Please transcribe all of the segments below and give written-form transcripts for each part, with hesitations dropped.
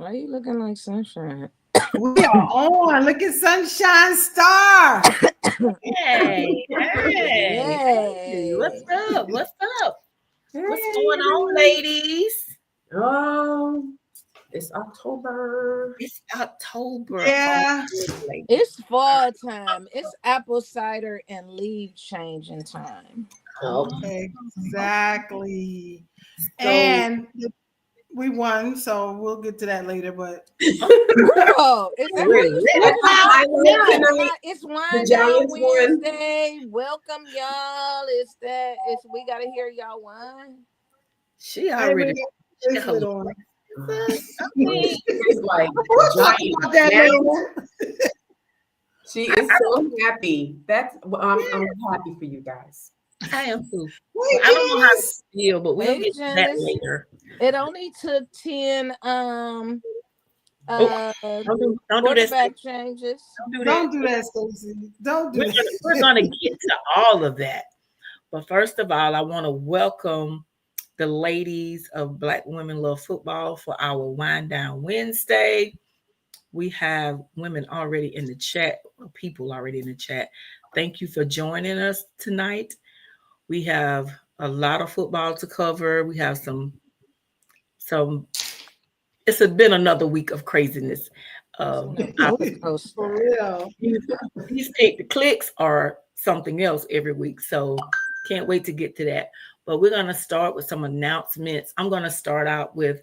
Why are you looking like sunshine? We are on. Look at Sunshine Star. Hey, hey, hey, what's Yay. up? What's up? What's Hey, going on, everyone. ladies? It's October. It's October Yeah. already. It's fall time. It's apple cider and leaf changing time. Oh, Exactly. so And we won, so we'll get to that later. But Girl, is that what Really? you said? I know tonight It's the Wind Down Giants won. Wednesday. Welcome, y'all. We gotta hear y'all won. She hey, we already. got She bracelet on. mean, It's like We'll talk Giants. about that Now later. she is so happy. I'm happy for you guys. I am too. Hey, I don't know how to Janice. feel, but we'll Hey, get to that Janice. later. It only took 10 Oh, Don't do this. quarterback changes. Don't do that. Don't do that, Stacey. Don't do We're that. gonna get to all of that. But first of all, I want to welcome the ladies of Black Women Love Football for our Wind Down Wednesday. We have women already in the chat, people already in the chat. Thank you for joining us tonight. We have a lot of football to cover. We have some. Been another week of craziness. Um, Roller For coaster. real. these take the clicks are something else every week. So can't wait to get to that. But we're gonna start with some announcements. I'm gonna start out with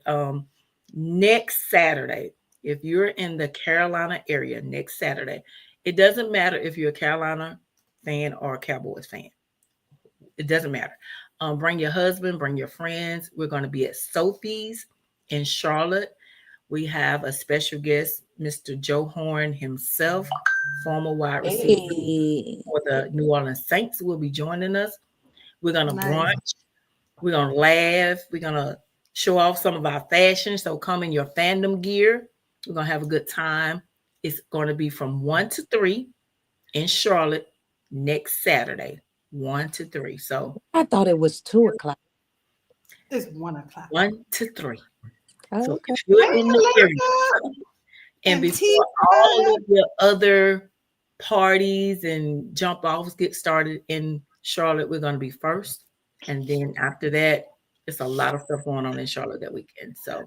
next Saturday. If you're in the Carolina area next Saturday, it doesn't matter if you're a Carolina fan or a Cowboys fan. It doesn't matter. Bring your husband, bring your friends. We're going to be at Sophie's in Charlotte. We have a special guest, Mr. Joe Horn himself, former wide receiver Hey. for the New Orleans Saints, will be joining us. We're going to Nice. brunch. We're going to laugh. We're going to show off some of our fashion. So come in your fandom gear. We're going to have a good time. It's going to be from 1 to 3 in Charlotte next Saturday, 1 to 3. So I thought it was 2 o'clock. It's 1 o'clock. 1 to 3. Oh, So okay. if you're Hey, in the area, Malika and and before Tia. all of the other parties and jump offs get started in Charlotte, we're going to be first. And then after that, it's a lot of stuff going on in Charlotte that weekend. So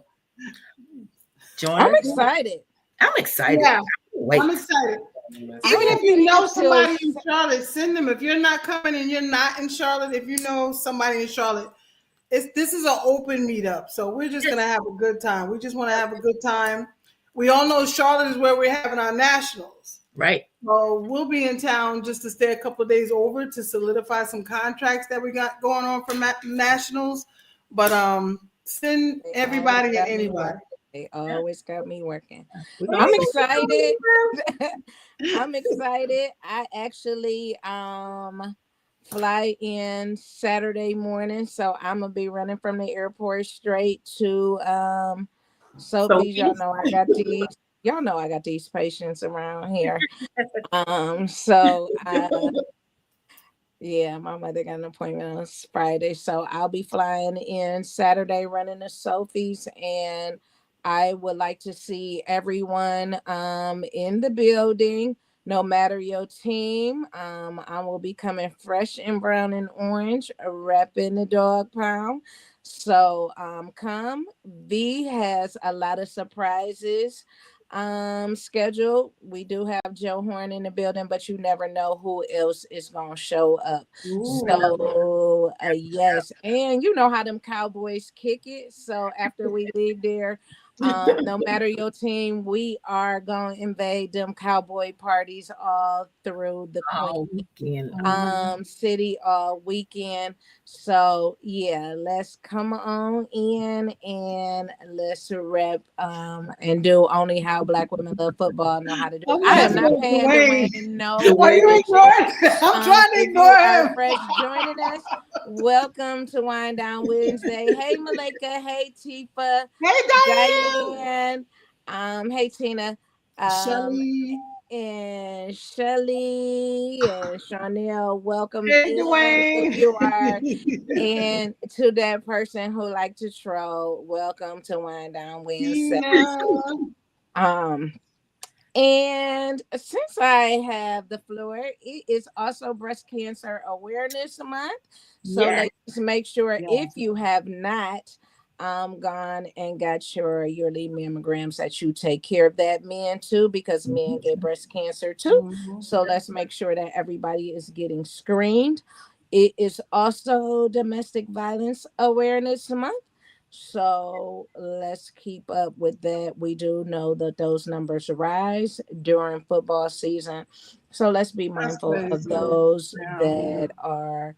join I'm us. excited. I'm excited. Yeah, Wait. I'm excited. Even I if you haven't know been somebody to- in Charlotte, send them. If you're not coming and you're not in Charlotte, if you know somebody in Charlotte, this is an open meetup. So we're just gonna have a good time. We just want to have a good time. We all know Charlotte is where we're having our nationals. Right. So we'll be in town just to stay a couple of days over to solidify some contracts that we got going on for nationals. But send They everybody and always got me anybody. working. They always got me working. We're I'm gonna excited. I'm excited. I actually fly in Saturday morning, so I'm gonna be running from the airport straight to Sophie's. Y'all know I got these patients around here. So yeah, my mother got an appointment on Friday, so I'll be flying in Saturday, running to Sophie's, and I would like to see everyone in the building, no matter your team. I will be coming fresh and brown and orange, repping the dog pound. So come. V has a lot of surprises scheduled. We do have Joe Horn in the building, but you never know who else is gonna show up. Ooh. So yes, and you know how them Cowboys kick it. So after we leave there, no matter your team, we are gonna invade them cowboy parties all through the all Queen weekend. city all weekend. So yeah, let's come on in and let's rep and do only how Black women love football know how to do. I am not paying Dwayne no Why you attention. ignoring? I'm trying to If you ignore are him. fresh joining us, welcome to Wind Down Wednesday. Hey Malika, hey Tifa, Hey, Diane. Diane, hey Tina, Shelly. and Shelly and Chanel, welcome Hey, in if Dwayne. you are. And to that person who like to troll, welcome to Wind Down Wednesday. Tina. Um, and since I have the floor, it is also Breast Cancer Awareness Month. So, Yes. ladies, make sure Yeah. if you have not gone and got your yearly mammograms that you take care of that. Men too, because men get breast cancer too. Mhm. So let's make sure that everybody is getting screened. It is also Domestic Violence Awareness Month. So let's keep up with that. We do know that those numbers rise during football season. So let's be That's mindful of crazy. those Yeah. that are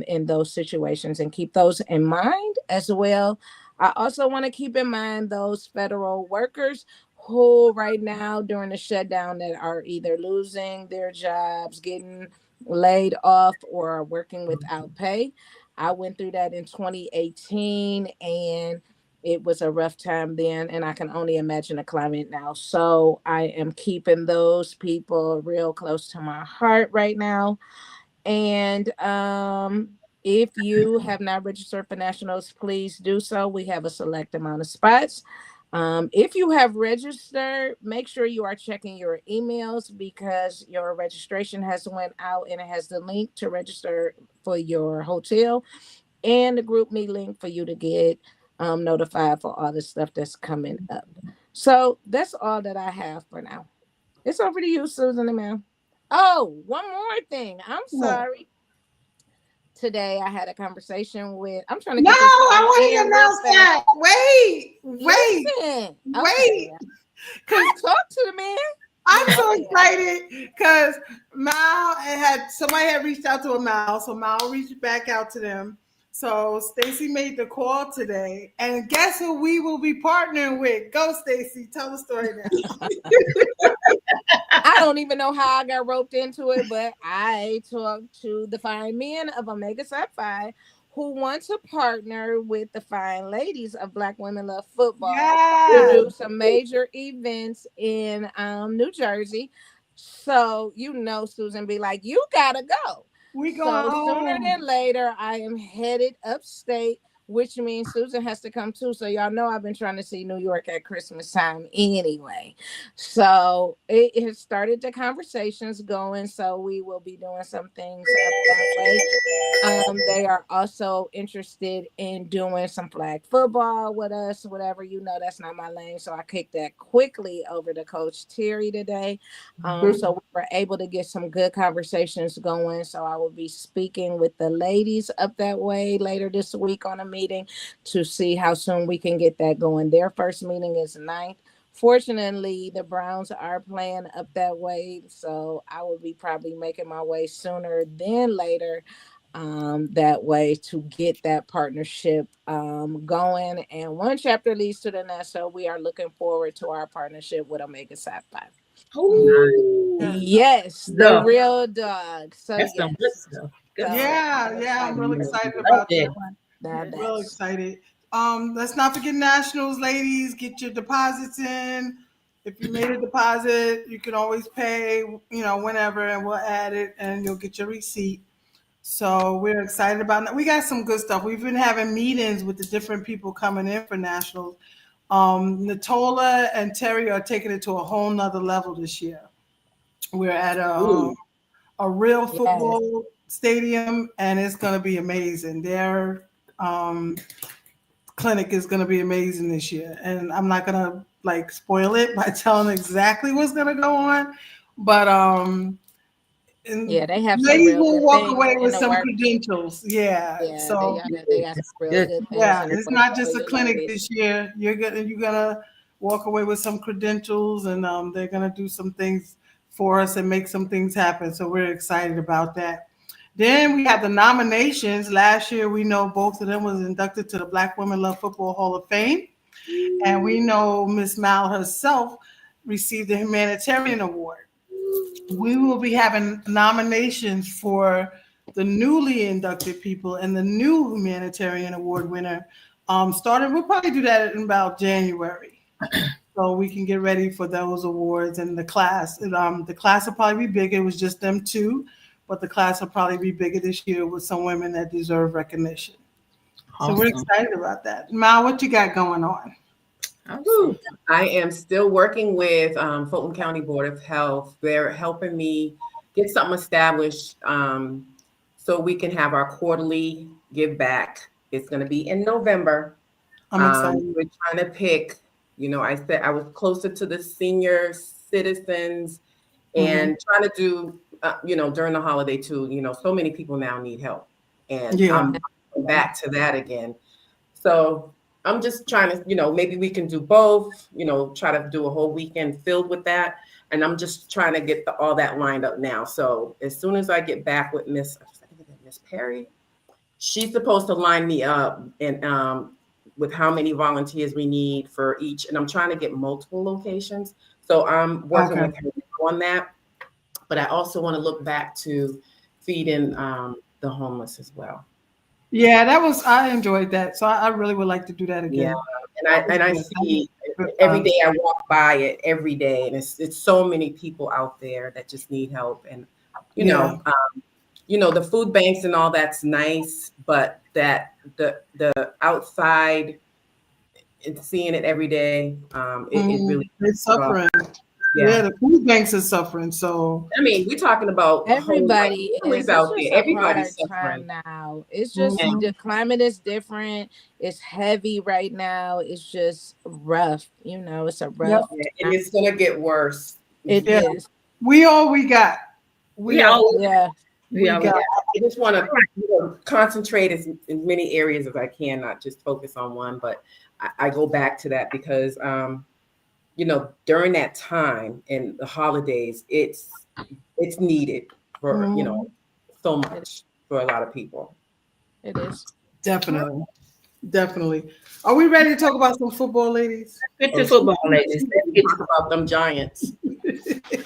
in those situations and keep those in mind as well. I also want to keep in mind those federal workers who, right now, during the shutdown, that are either losing their jobs, getting laid off, or are working without pay. I went through that in 2018 and it was a rough time then, and I can only imagine the climate now. So I am keeping those people real close to my heart right now. And if you have not registered for nationals, please do so. We have a select amount of spots. If you have registered, make sure you are checking your emails because your registration has went out and it has the link to register for your hotel and the group me link for you to get notified for all the stuff that's coming up. So that's all that I have for now. It's over to you, Susan and Mel. Oh, one more thing. I'm What? sorry. Today I had a conversation with, I'm trying to No, get this I all want to in real announce fast. that. Listen. Okay. Wait. Because Talk to the man. I'm Go so ahead. excited because Mal had somebody had reached out to a Mal, so Mal reached back out to them. So Stacy made the call today, and guess who we will be partnering with? Go, Stacy, tell the story now. I don't even know how I got roped into it, but I talked to the fine men of Omega Psi Phi who want to partner with the fine ladies of Black Women Love Football to Yes, do some major events in New Jersey. So, Susan, be like, you gotta go. we going So sooner home. than later, I am headed upstate, which means Susan has to come too. So y'all know I've been trying to see New York at Christmas time anyway. So it has started the conversations going. So we will be doing some things up that way. They are also interested in doing some flag football with us, whatever. That's not my lane. So I kicked that quickly over to Coach Terry today. So we were able to get some good conversations going. So I will be speaking with the ladies up that way later this week on a meeting to see how soon we can get that going. Their first meeting is 9th. Fortunately, the Browns are playing up that way, so I will be probably making my way sooner than later that way to get that partnership going. And one chapter leads to the next. So we are looking forward to our partnership with Omega Psi Phi. Oh, Yes, the love. real dog. So That's some good yes. stuff. Good So stuff. Yeah, I'm yeah, I'm excited real for excited Love about that that. one. now Real that's excited. Let's not forget nationals, ladies. Get your deposits in. If you made a deposit, you can always pay, whenever, and we'll add it, and you'll get your receipt. So we're excited about that. We got some good stuff. We've been having meetings with the different people coming in for nationals. Natola and Terry are taking it to a whole nother level this year. We're at Ooh. a real yes. football stadium, and it's going to be amazing. Their um, clinic is going to be amazing this year, and I'm not going to like spoil it by telling exactly what's going to go on, but Yeah, and they have some ladies real will good walk things away in with the some works. credentials. Yeah, Yeah, so they got some real Good. good things yeah, in the it's works not for just a you clinic ladies. this year. You're gonna walk away with some credentials, and they're gonna do some things for us and make some things happen. So we're excited about that. Then we have the nominations. Last year, we know both of them was inducted to the Black Women Love Football Hall of Fame, and we know Miss Mal herself received the humanitarian award. We will be having nominations for the newly inducted people and the new humanitarian award winner. Starting, we'll probably do that in about January. so we can get ready for those awards and the class. The class will probably be bigger. It was just them two, but the class will probably be bigger this year with some women that deserve recognition. So we're Awesome. excited about that. Mal, what you got going on? Whew. I am still working with Fulton County Board of Health. They're helping me get something established so we can have our quarterly give back. It's going to be in November. I'm excited. We're trying to pick, I said I was closer to the senior citizens and trying to do, during the holiday too. So many people now need help, and Yeah. I'm back to that again. So I'm just trying to, maybe we can do both, try to do a whole weekend filled with that. And I'm just trying to get all that lined up now. So as soon as I get back with Miss Perry, she's supposed to line me up and with how many volunteers we need for each. And I'm trying to get multiple locations. So I'm working with her on that. But I also want to look back to feeding the homeless as well. Yeah, I enjoyed that. So I really would like to do that again. Yeah, and I see every day I walk by it every day, and it's so many people out there that just need help. And the food banks and all that's nice, but that the outside and seeing it every day, it really it's suffering. Yeah, the food banks are suffering. So I mean, we're talking about everybody is out there. Everybody's suffering suffering now. It's just the climate is different. It's heavy right now. It's just rough. It's a rough. Yeah, and it's gonna get worse. It is. We all we got. We all yeah. I just want to concentrate as in many areas as I can, not just focus on one. But I go back to that because during that time and the holidays, it's needed for so much for a lot of people. It is definitely. Are we ready to talk about some football, ladies? Get the football, ladies. Let's get about them Giants. I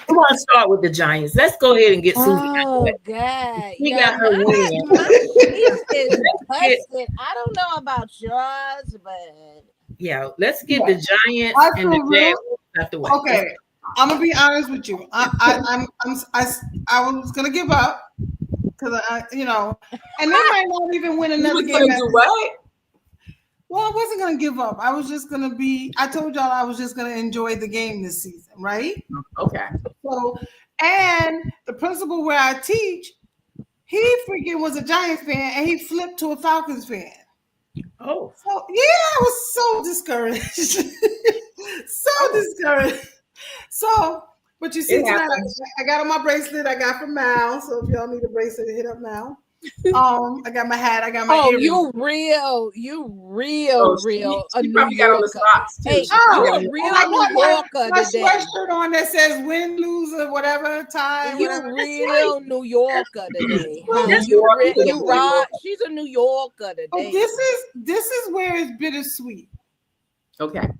want to start with the Giants. Let's go ahead and get Susie. Oh God, We got her my win. cheese is busted. I don't know about yours, but Yeah, let's get the Giants and the Jaguars out the way. Okay, I'm gonna be honest with you. I was gonna give up because and they might not even win another game. Do what? Well, I wasn't gonna give up. I was just gonna be. I told y'all I was just gonna enjoy the game this season, right? Okay. So, and the principal where I teach, he freaking was a Giants fan, and he flipped to a Falcons fan. Oh, So I was so discouraged, discouraged. So, but you see, tonight I got on my bracelet I got from Mal. So if y'all need a bracelet, hit up Mal. I got my hat. I got my. Oh, earrings. you real. She probably got on the socks too. Hey, you a real New Yorker my today. sweatshirt on that says win, lose, or whatever time. You whatever. Real New Yorker today. She's a New Yorker today. Oh, this is where it's bittersweet. Okay.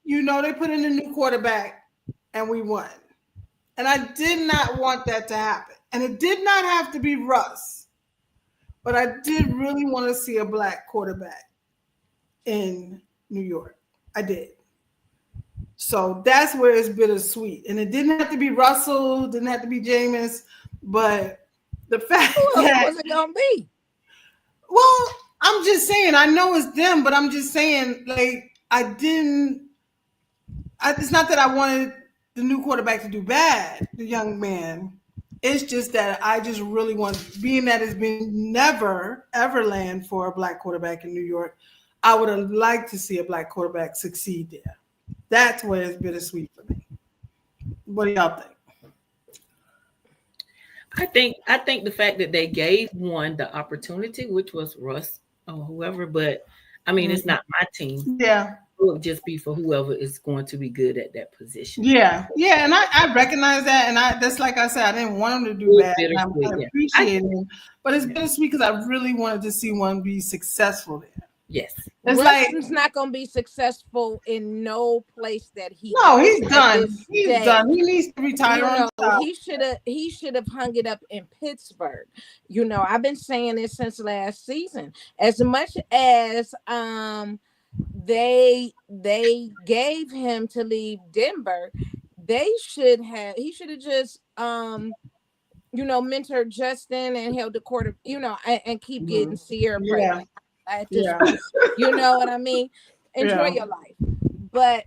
They put in a new quarterback and we won. And I did not want that to happen. And it did not have to be Russ. But I did really want to see a black quarterback in New York. I did. So that's where it's bittersweet. And it didn't have to be Russell, didn't have to be Jameis, but the fact that was it gonna be? Well, I'm just saying, I know it's them, but I'm just saying, like, it's not that I wanted the new quarterback to do bad, the young man. It's just that I just really want, being that it's been never, ever land for a black quarterback in New York, I would have liked to see a black quarterback succeed there. That's where it's bittersweet for me. What do y'all think? I think the fact that they gave one the opportunity, which was Russ or whoever, but I mean, it's not my team. Yeah. It would just be for whoever is going to be good at that position. Yeah, and I recognize that, and that's like I said, I didn't want him to do bad, and I appreciate him, but it's bittersweet because I really wanted to see one be successful there. Yes, it's Russell's not going to be successful in no place that he. No, he's done. He's done. He needs to retire. He should have hung it up in Pittsburgh. I've been saying this since last season. As much as they gave him to leave Denver. He should have just mentored Justin and held the court of, and keep getting Sierra Yeah, pregnant at this yeah, point. You know what I mean? Enjoy yeah, your life. But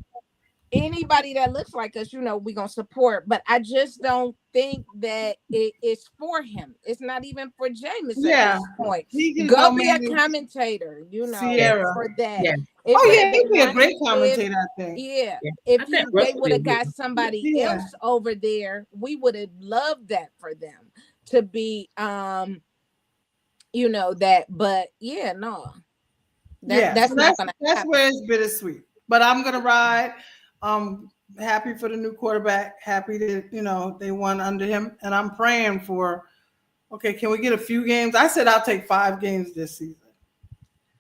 anybody that looks like us, we're gonna support. But I just don't think that it's for him. It's not even for Jameis at yeah. this point. He can Go go be a manage commentator, Yeah, Sierra. for that. yeah, If Oh it yeah, had he'd been be a nice great if, commentator, I think. yeah, yeah. I if think they Russell would be a have good got one. somebody Yeah, else over there, we would have loved that for them to be that. But yeah, no, yeah. So that's not gonna that's happen. where it's bittersweet. But I'm gonna ride. Happy for the new quarterback. Happy that they won under him, and I'm praying for. Okay, can we get a few games? I said I'll take 5 games this season.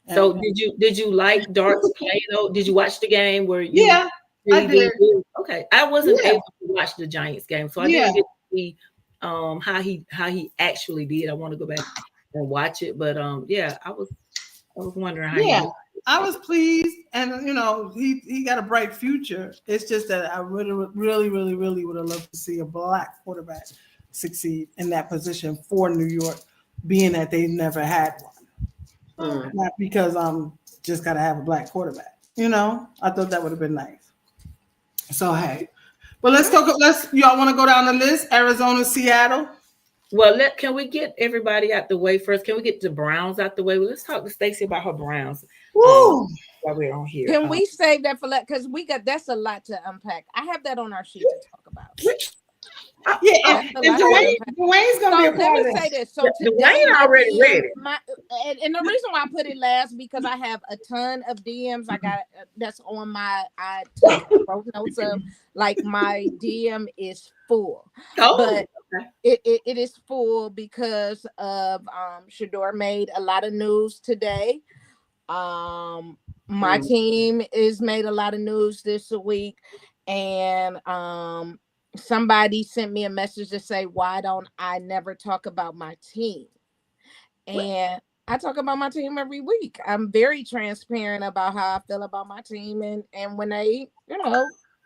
So And did you like Dark's play though? Did you watch the game where you yeah, I see did. okay? I wasn't Yeah, able to watch the Giants game, so I yeah, didn't get to see how he actually did. I want to go back and watch it, but yeah, I was wondering how he yeah. did. I was pleased, and he got a bright future. It's just that I really, really, really, really would have loved to see a black quarterback succeed in that position for New York, being that they never had one. Mm. Not because I'm just gotta have a black quarterback. I thought that would have been nice. So hey, but let's go. Y'all want to go down the list? Arizona, Seattle. Well, can we get everybody out the way first? Can we get the Browns out the way? Well, let's talk to Stacey about her Browns. Um, Woo! while we're on here, Can we save that for because that's a lot to unpack. I have that on our sheet to talk about. which Yeah, That's a and lot to unpack. Dwayne's gonna be So a let part me of say this. this. So the today Wayne my already read DM, it. and the reason why I put it last because I have a ton of DMs I got that's on I wrote notes of, like my DM is full. Oh, But okay. it is full because of Shador made a lot of news today. My Mm. team is made a lot of news this week, and somebody sent me a message to say, why don't I never talk about my team? And I talk about my team every week. I'm very transparent about how I feel about my team, and when they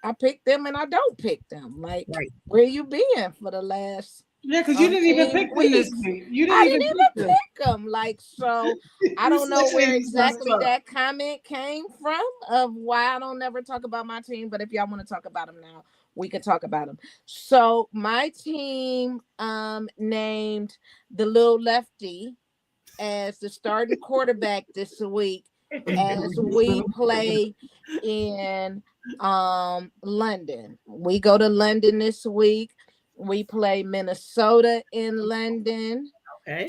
I pick them and I don't pick them. Like, Right. where you been for the last Yeah, because you didn't even 10 pick them this weeks? week. You didn't I even didn't pick even them. pick them. Like, so I You don't know slick where ladies messed exactly up. that comment came from of why I don't never talk about my team. But if y'all want to talk about them now, we could talk about them. So my team named the little lefty as the starting quarterback this week as we play in London. We go to London this week. We play Minnesota in London. Okay.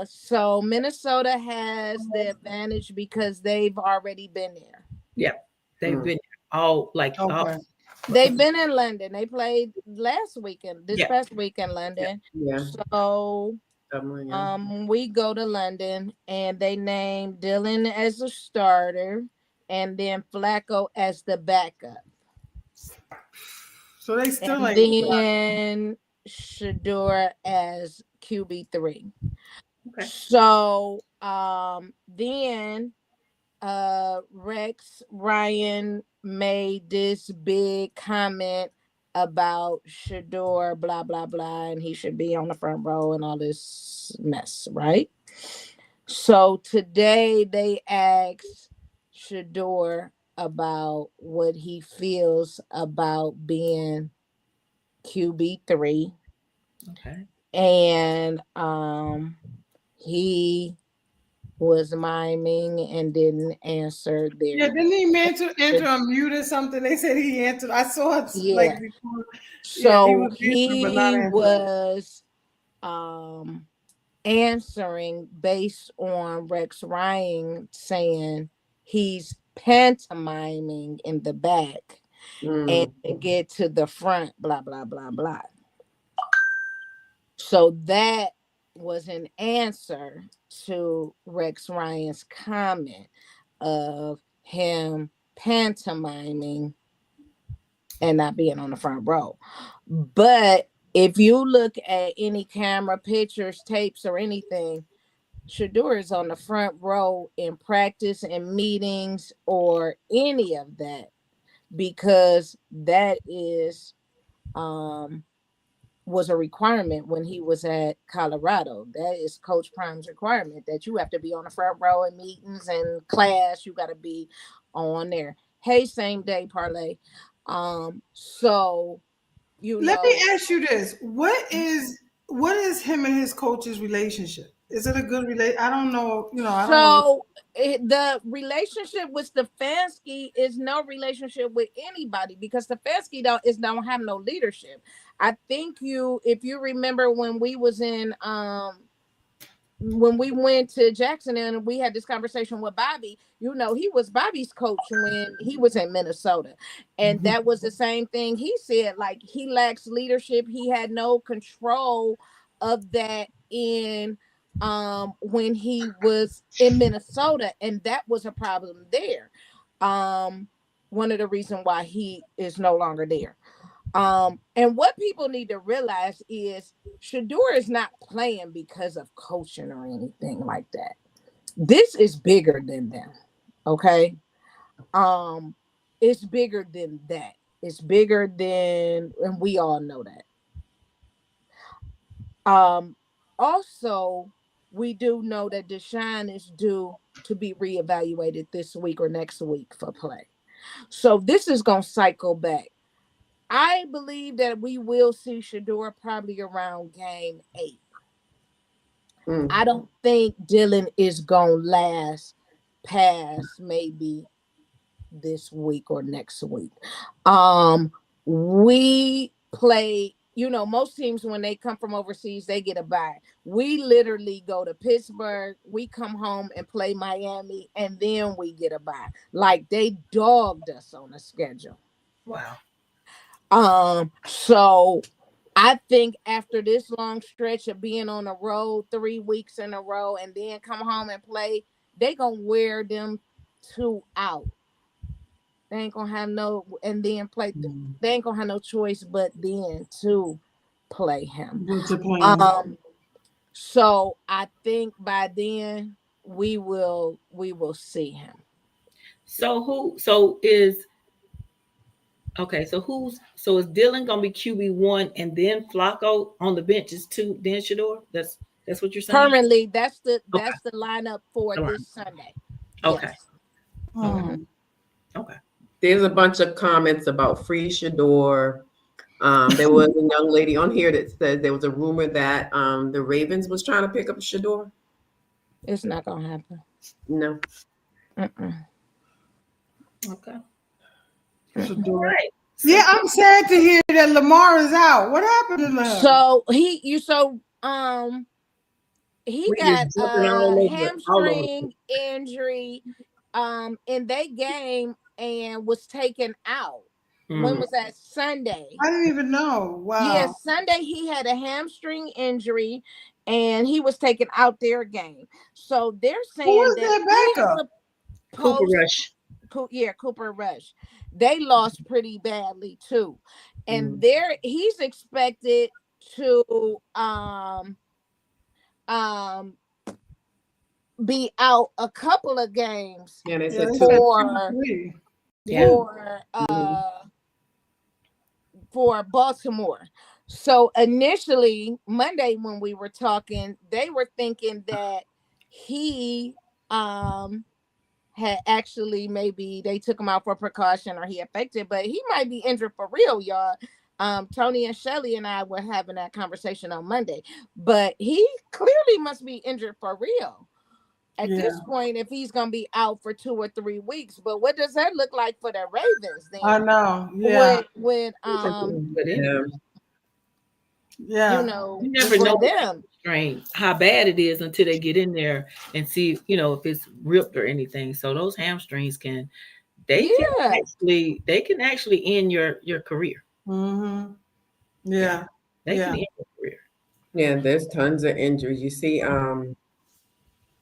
So Minnesota has the advantage because they've already been there. Yep. They've Mm. been all like all. Okay. They've been in London. They played last weekend, this Yeah. past week in London. Yeah. So Yeah. we go to London and they named Dylan as a starter and then Flacco as the backup. So they still And ain't. then Shador as QB3. Okay. So then Rex Ryan made this big comment about Shador, blah blah blah, and he should be on the front row and all this mess, right? So today they asked Shador about what he feels about being QB3, Okay. and he was miming and didn't answer Yeah, their didn't he enter a mute or something? They said he answered. I saw it yeah. like before. Yeah, he So was answering but not he answering. was um answering based on Rex Ryan saying he's pantomiming in the back and Mm. get to the front, blah blah blah blah. So that was an answer to Rex Ryan's comment of him pantomiming and not being on the front row. But if you look at any camera pictures, tapes, or anything, Shador is on the front row in practice and meetings or any of that, because that is was a requirement when he was at Colorado. That is Coach Prime's requirement, that you have to be on the front row in meetings and class. You got to be on there. Hey, same day parlay. So you Let me know. ask you this: what is him and his coach's relationship? Is it a good relate? I don't know. I don't know. So the relationship with Stefanski is no relationship with anybody, because Stefanski don't have no leadership. I think if you remember when we was in when we went to Jackson and we had this conversation with Bobby, he was Bobby's coach when he was in Minnesota. And that was the same thing he said. Like, he lacks leadership. He had no control of that when he was in Minnesota, and that was a problem there. One of the reasons why he is no longer there. And what people need to realize is Shador is not playing because of coaching or anything like that. This is bigger than them. Okay. It's bigger than that. It's bigger than, and we all know that. Also, we do know that Deshaun is due to be reevaluated this week or next week for play. So this is going to cycle back. I believe that we will see Shador probably around game 8. I don't think Dylan is going to last past maybe this week or next week. We play, most teams, when they come from overseas, they get a bye. We literally go to Pittsburgh, we come home and play Miami, and then we get a bye. Like, they dogged us on the schedule. Wow. So I think after this long stretch of being on the road 3 weeks in a row and then come home and play, they gonna wear them 2 out. They ain't gonna have no, and then play. They ain't gonna have no choice but then to play him. So I think by then we will see him. So is Dylan gonna be QB1 and then Flacco on the bench is 2, then Shador? That's what you're saying? Currently, that's the lineup for this Sunday. Okay. Yes. Okay. There's a bunch of comments about free Shador. There was a young lady on here that said there was a rumor that the Ravens was trying to pick up Shador. It's not gonna happen. No. Okay. All right. Yeah, I'm sad to hear that Lamar is out. What happened to him? So he got a hamstring injury in that game and was taken out. When was that? Sunday. I didn't even know. Wow. Yeah, Sunday he had a hamstring injury and he was taken out their game. So they're saying that backup? Cooper Rush. Cooper Rush. They lost pretty badly too. And he's expected to be out a couple of games for Baltimore. So initially Monday when we were talking, they were thinking that he had actually, maybe they took him out for precaution or he affected, but he might be injured for real, y'all. Tony and Shelly and I were having that conversation on Monday, but he clearly must be injured for real at this point if he's gonna be out for 2 or 3 weeks. But what does that look like for the Ravens then? I know. With you never know them how bad it is until they get in there and see, if it's ripped or anything. So those hamstrings can actually end your career. Yeah. They can end your career. Yeah, there's tons of injuries. You see,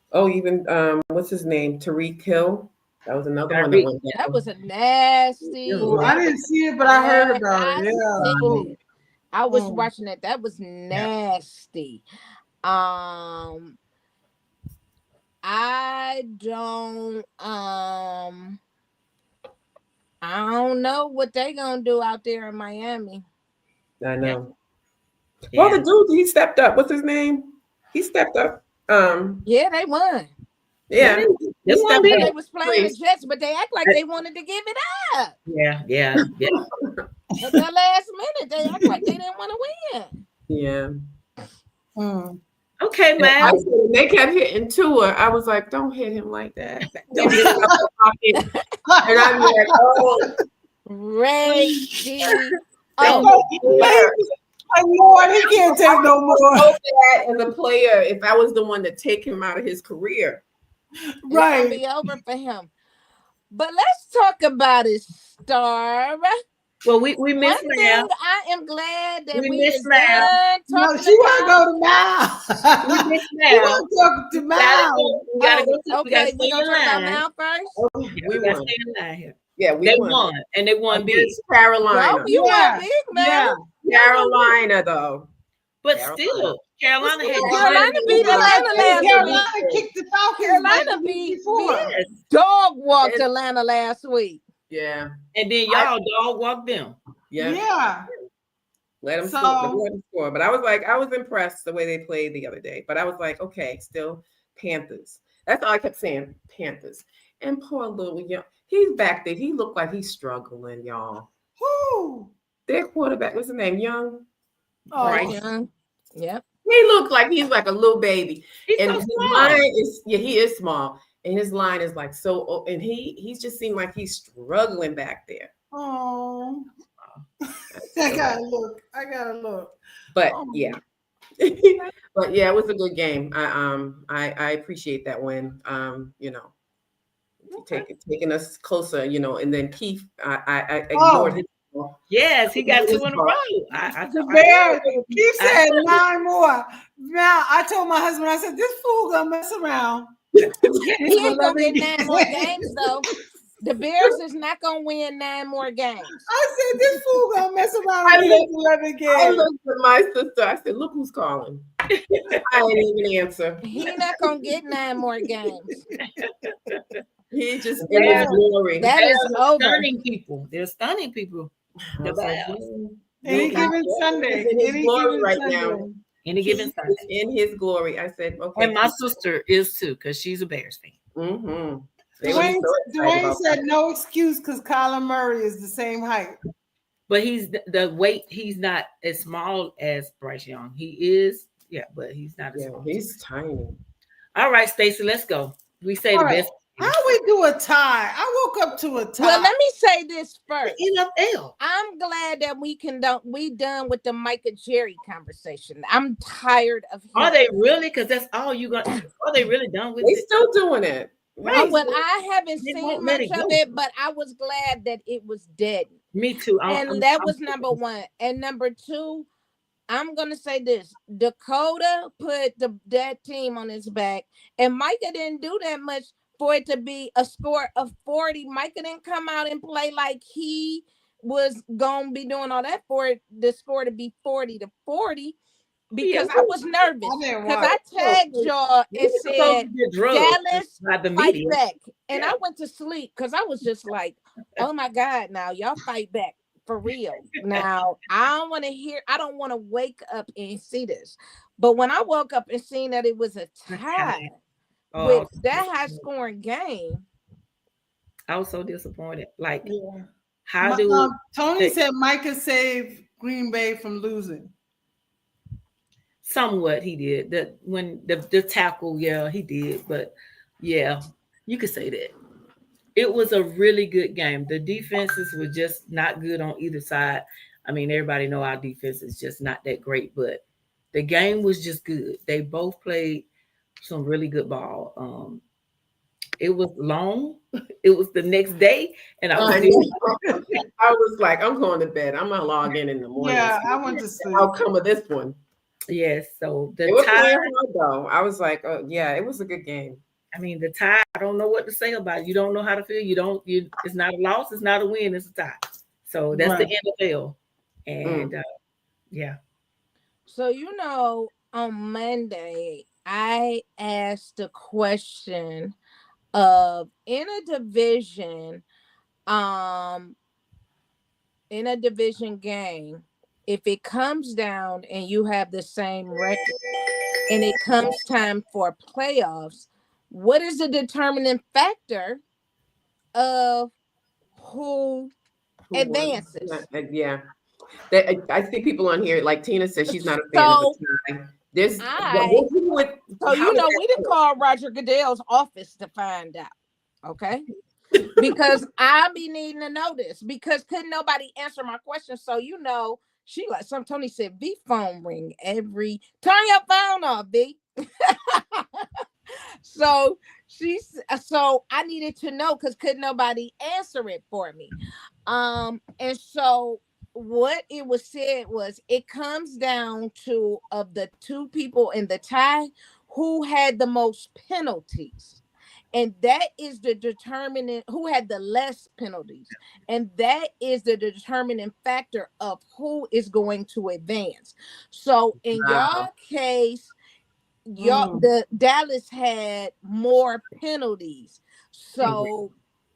what's his name? Tariq Hill. That was another one that went down. That was a nasty. I didn't see it, but I heard about it. I was watching it. That was nasty. I don't know what they gonna do out there in Miami. I know. Well, Yeah. the dude, he stepped up. What's his name? He stepped up. Yeah, they won. Yeah, Yeah, they he won stepped When big. they up. was playing the Please. Jets, but they act like they wanted to give it up. Yeah. At the last minute, they act like they didn't want to win. Yeah. Mm. Okay, And I man. said, when they kept hitting Tua, I was like, don't hit him like that. Don't hit him out the pocket. And I'm like, oh, Reggie. they Oh, look player. Like, Lord, he can't take no more. So bad as a player if I was the one to take him out of his career. it's gonna Right. be over for him. But let's talk about his star. Well, we One missed thing Mal. I am glad that We we missed is Mal. done No, talking she want to about. go to Mal. We missed She Mal. want to talk to We gotta Mal. go. We gotta Oh, go. We gotta okay, stay we're gonna in talk about line. Mal first. Oh, Yeah, we we gotta won. stay in line here. Yeah, we They won. won, and they won big. Against No, Carolina. you Yeah. won big, Mal. Yeah. Carolina, though. But Carolina. still, Carolina had Carolina beat Carolina, Atlanta last Carolina week. kicked the Falcons Carolina like the week beat before. Yes. dog walked And- Atlanta last week. Yeah. And then y'all dog walk them. Yeah. Yeah. Let them So- score. Let 'em score. But I was impressed the way they played the other day. But I was like, okay, still Panthers. That's all I kept saying, Panthers. And poor little young, he's back there. He looked like he's struggling, y'all. Who? Their quarterback, what's his name? Young. Oh. Right. Yep. He looked like he's like a little baby. He's And so his small. line is, yeah, he is small. And his line is like so, and he's just seemed like he's struggling back there. Oh. I gotta look. But Oh. yeah. But yeah, it was a good game. I appreciate that win. Taking us closer, and then Keith, I ignored his ball. Yes, he got 2 in a row. The Bears. Keith said 9 more. Now I told my husband, I said, this fool gonna mess around. He ain't gonna get 9 more games though. The Bears is not gonna win 9 more games. I said, this fool gonna mess around I and looked- win 11 I games. looked at my sister. I said, "Look who's calling." I didn't even answer. He not gonna get 9 more games. He just in his glory. That is over. Stunning people. They're stunning people. I was like, Any given Sunday. He's in his Any glory given right Sunday. now. Any given He's Sunday. in his glory. I said, okay. And my sister is too, because she's a Bears fan. Mm-hmm. They were Dwayne, so excited Dwayne about said that. no excuse because Kyler Murray is the same height. But he's the weight, he's not as small as Bryce Young. He is, yeah, but he's not as Yeah, small. he's tiny. All right, Stacey, let's go. We say All the right. best. How we do a tie? I woke up to a tie. Well, let me say this first. NFL. I'm glad that we done with the Micah Jerry conversation. I'm tired of him. Are they really? Because that's all you got. Are they really done with They it? still doing it. Right. Well, I haven't They seen won't let much it of go. it, but I was glad that it was dead. Me too. And that was number one. And number two, I'm gonna say this: Dakota put that team on his back, and Micah didn't do that much for it to be a score of 40. Micah didn't come out and play like he was gonna be doing all that for it, the score to be 40-40. Because I was nervous. Because I tagged y'all and said Dallas by the fight media. back. And Yeah. I went to sleep because I was just like, oh my God, now y'all fight back for real. Now I don't want to wake up and see this. But when I woke up and seen that it was a tie with that high scoring game. I was so disappointed. Like, Yeah. how do Tony said Micah saved Green Bay from losing? Somewhat he did. The tackle, yeah, he did. But yeah, you could say that. It was a really good game. The defenses were just not good on either side. I mean, everybody know our defense is just not that great, but the game was just good. They both played some really good ball. It was long. It was the next day, and I was like, I'm going to bed. I'm gonna log in the morning. Yeah, I went to sleep. Outcome of this one. Yes, so it was playing hard though. I was like, oh yeah, it was a good game. I mean, the tie. I don't know what to say about it. You don't know how to feel. It's not a loss. It's not a win. It's a tie. So that's the NFL, and yeah. So on Monday, I asked the question of um, in a division game, if it comes down and you have the same record and it comes time for playoffs, what is the determining factor of who Who won? advances? Yeah. I see people on here, like Tina says, she's not a fan of So the tie. There's I, what with so how you did know, that we didn't work? call Roger Goodell's office to find out. Okay. Because I be needing to know this because couldn't nobody answer my question. So you know, she like some Tony said, V phone ring every turn your phone off, V. So so I needed to know because could nobody answer it for me. And so what it was said was it comes down to of the two people in the tie who had the most penalties. And that is the determinant who had the less penalties. And that is the determining factor of who is going to advance. So in your Wow. case, your Mm. the Dallas had more penalties. Mhm. So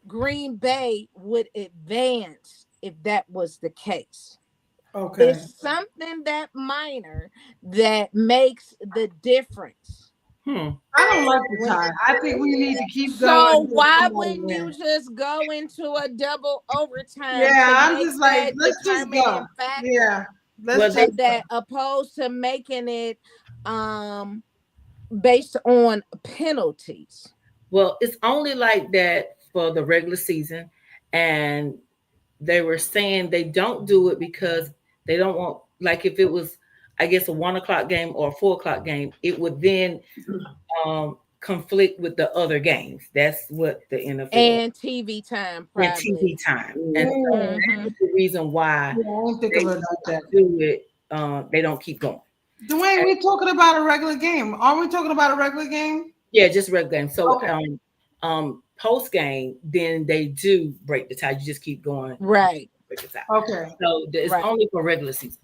Green Bay would advance if that was the case. Okay. It's something that minor that makes the difference. Hmm. I don't like the When tie. I think we need to keep going so until why somebody wouldn't you wins. just go into a double overtime Yeah, to I'm make just like, that let's just go. determining factor Yeah, let's Well, so they just go. that opposed to making it um based on penalties? well, it's only like that for the regular season, and they were saying they don't do it because they don't want, like, if it was, I guess, a 1 o'clock game or a 4 o'clock game, it would then conflict with the other games. That's what the NFL And TV time and probably. TV time, and so Mm. Hmm. that's the reason why Yeah, I didn't think they of it like that. don't do it. They don't keep going. Dwayne, And we're talking about a regular game. Are we talking about a regular game? yeah, just regular game. So Okay. post game, then they do break the tie. You just keep going, Right, break the tie. Okay. So it's right, only for regular season,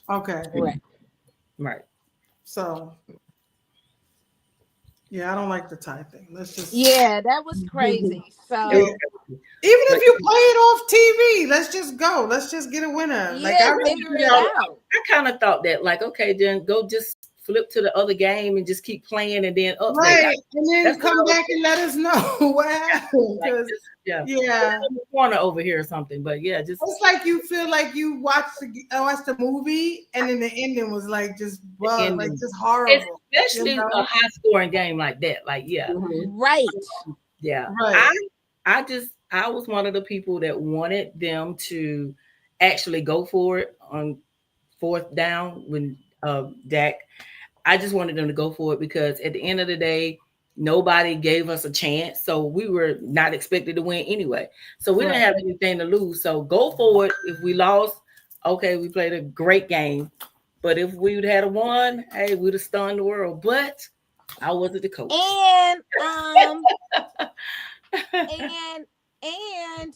Okay. right. right? So yeah, I don't like the tie thing. Let's just Yeah, that was crazy. It was yeah. So crazy. Even But if you play it off TV, let's just go. Let's just get a winner. Like I yeah, really figure do it that. out. I kind of thought that, like, okay, then go just flip to the other game and just keep playing and then update. Right. And then That's what I come was back and let us know what happened. like. Because Just, yeah, yeah. corner over here or something. But yeah, just It's like you feel like you watched the movie and then the ending was like just the like ending, just horrible. You especially a know? high scoring game like that. Like, yeah, Mhm. Right. yeah. Right. I was one of the people that wanted them to actually go for it on fourth down when Dak. I just wanted them to go for it because at the end of the day, nobody gave us a chance. So we were not expected to win anyway. So we didn't Right. have anything to lose. So go for it. If we lost, okay, we played a great game. But if we'd had a won, hey, we'd have stunned the world. But I wasn't the coach. And and and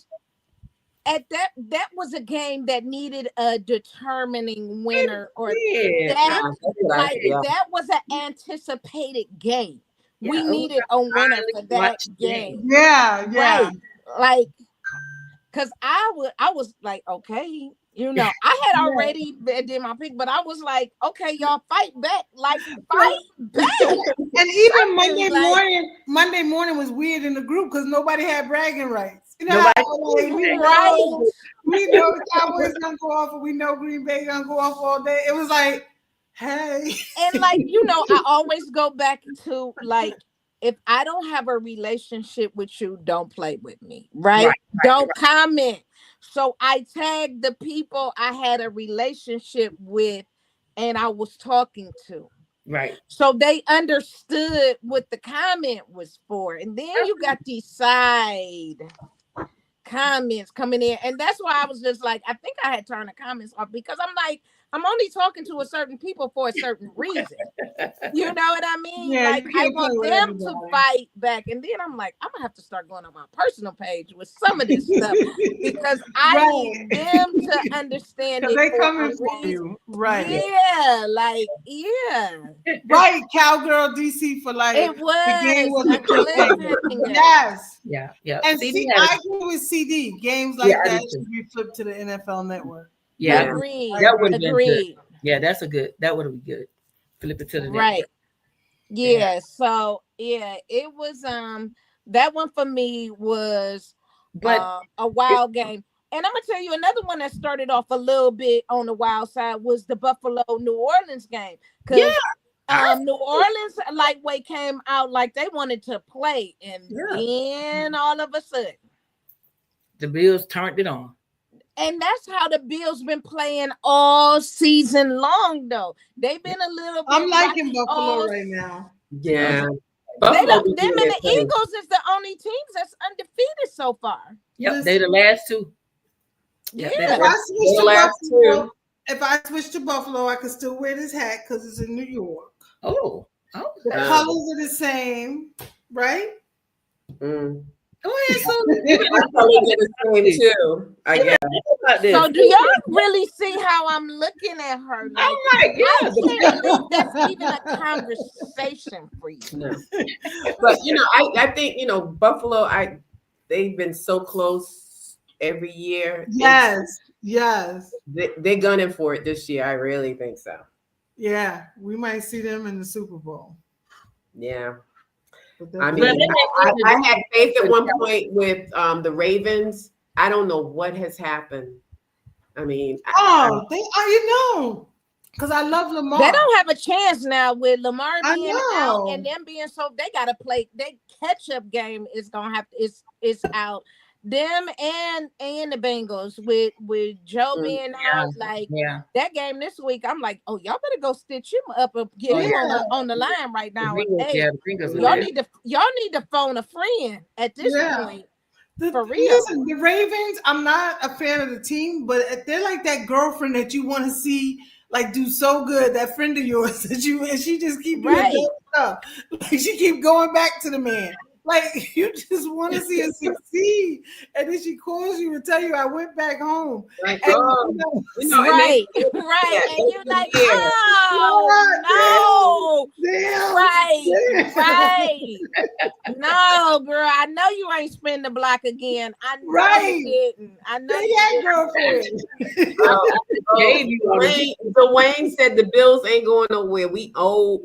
at that was a game that needed a determining winner or Yeah, that I, Yeah, that's what like yeah. that was an anticipated game. yeah, We it was needed a a winner highly for that watched game. game. Yeah, yeah. Right. Like because I was like, okay, I had Yeah. already did my pick, but I was like, okay, y'all fight back, like fight back. And even Something like Monday morning was weird in the group because nobody had bragging rights. You know how Nobody. like, right. we know the Cowboys gonna go off, and we know Green Bay gonna go off all day. It was like, hey, And like, I always go back to like, if I don't have a relationship with you, don't play with me, right? Right, right, Don't comment. So I tagged the people I had a relationship with and I was talking to. right. So they understood what the comment was for. And then you got these side comments coming in. And that's why I was just like, I think I had turned the comments off because I'm like, I'm only talking to a certain people for a certain reason. You know what I mean? Yeah, Like you I can't play want with them to everybody. fight back, and then I'm like, I'm gonna have to start going on my personal page with some of this stuff because I need Right. them to understand Because it they for a coming for reason. you. Right. Yeah, like yeah, Right. Cowgirl DC for life. it The game was was a a cliffhanger. cliffhanger. Yes. Yeah. And CD see, had I agree with CD. Games yeah, like I do that too. should be flipped to the NFL Network. Yeah, Yeah. Agreed. that would have been good. Agreed. Yeah, that would have been good. Flip it to the Right. network. Yeah. Yeah. So yeah, it was that one for me was But a it, wild game. And I'm gonna tell you another one that started off a little bit on the wild side was the Buffalo New Orleans game. yeah, Because I, New Orleans lightweight came out like they wanted to play, and yeah, then all of a sudden, the Bills turned it on. and that's how the Bills been playing all season long. Though they've been a little bit I'm liking rocky Buffalo right now. Yeah. Okay. They Buffalo don't. be Them doing and their the thing. Eagles is the only teams that's undefeated so far. Yep, they the last two. Yep, they the If Yeah. I last. switch The to last Buffalo, two. if I switch to Buffalo, I can still wear this hat because it's in New York. Oh, The okay. colors are the same, right? Mm. Go ahead, Susan. You better My talk colors about are the same this. too. I You guess. better talk about this. So do y'all really see how I'm looking at her? Like I'm like, I yeah, can't believe that's even a conversation for you. No. But I think, Buffalo, they've been so close every year. Yes, yes, They're gunning for it this year. I really think so. yeah. We might see them in the Super Bowl. Yeah. But I that's well, mean, they I had faith at one point with the Ravens. I don't know what has happened. I mean, oh, because I love Lamar. They don't have a chance now with Lamar I being out know. and them being so they gotta play. Their catch up game is gonna have to is out. Them and the Bengals with Joe Mm, being yeah, out, like yeah. that game this week. I'm like, oh, y'all better go stitch him up and get Oh, him yeah. on the line right The now. And Bengals, hey, yeah, the Bengals are y'all there. need to phone a friend at this Yeah. point for real. Listen, the Ravens, I'm not a fan of the team, but they're like that girlfriend that you want to see like do so good, that friend of yours and she just keep doing Right. dumb stuff. Like she keep going back to the man. Like you just want to see her succeed. And then she calls you and tell you I went back home. like, And oh, and Right, they, right. And you're like, yeah. oh no. Damn. Right. No, girl. I know you ain't spin the block again. I know Right. you didn't. I know Say you that, didn't. girlfriend. Gave you all Dwayne said the Bills ain't going nowhere. We owe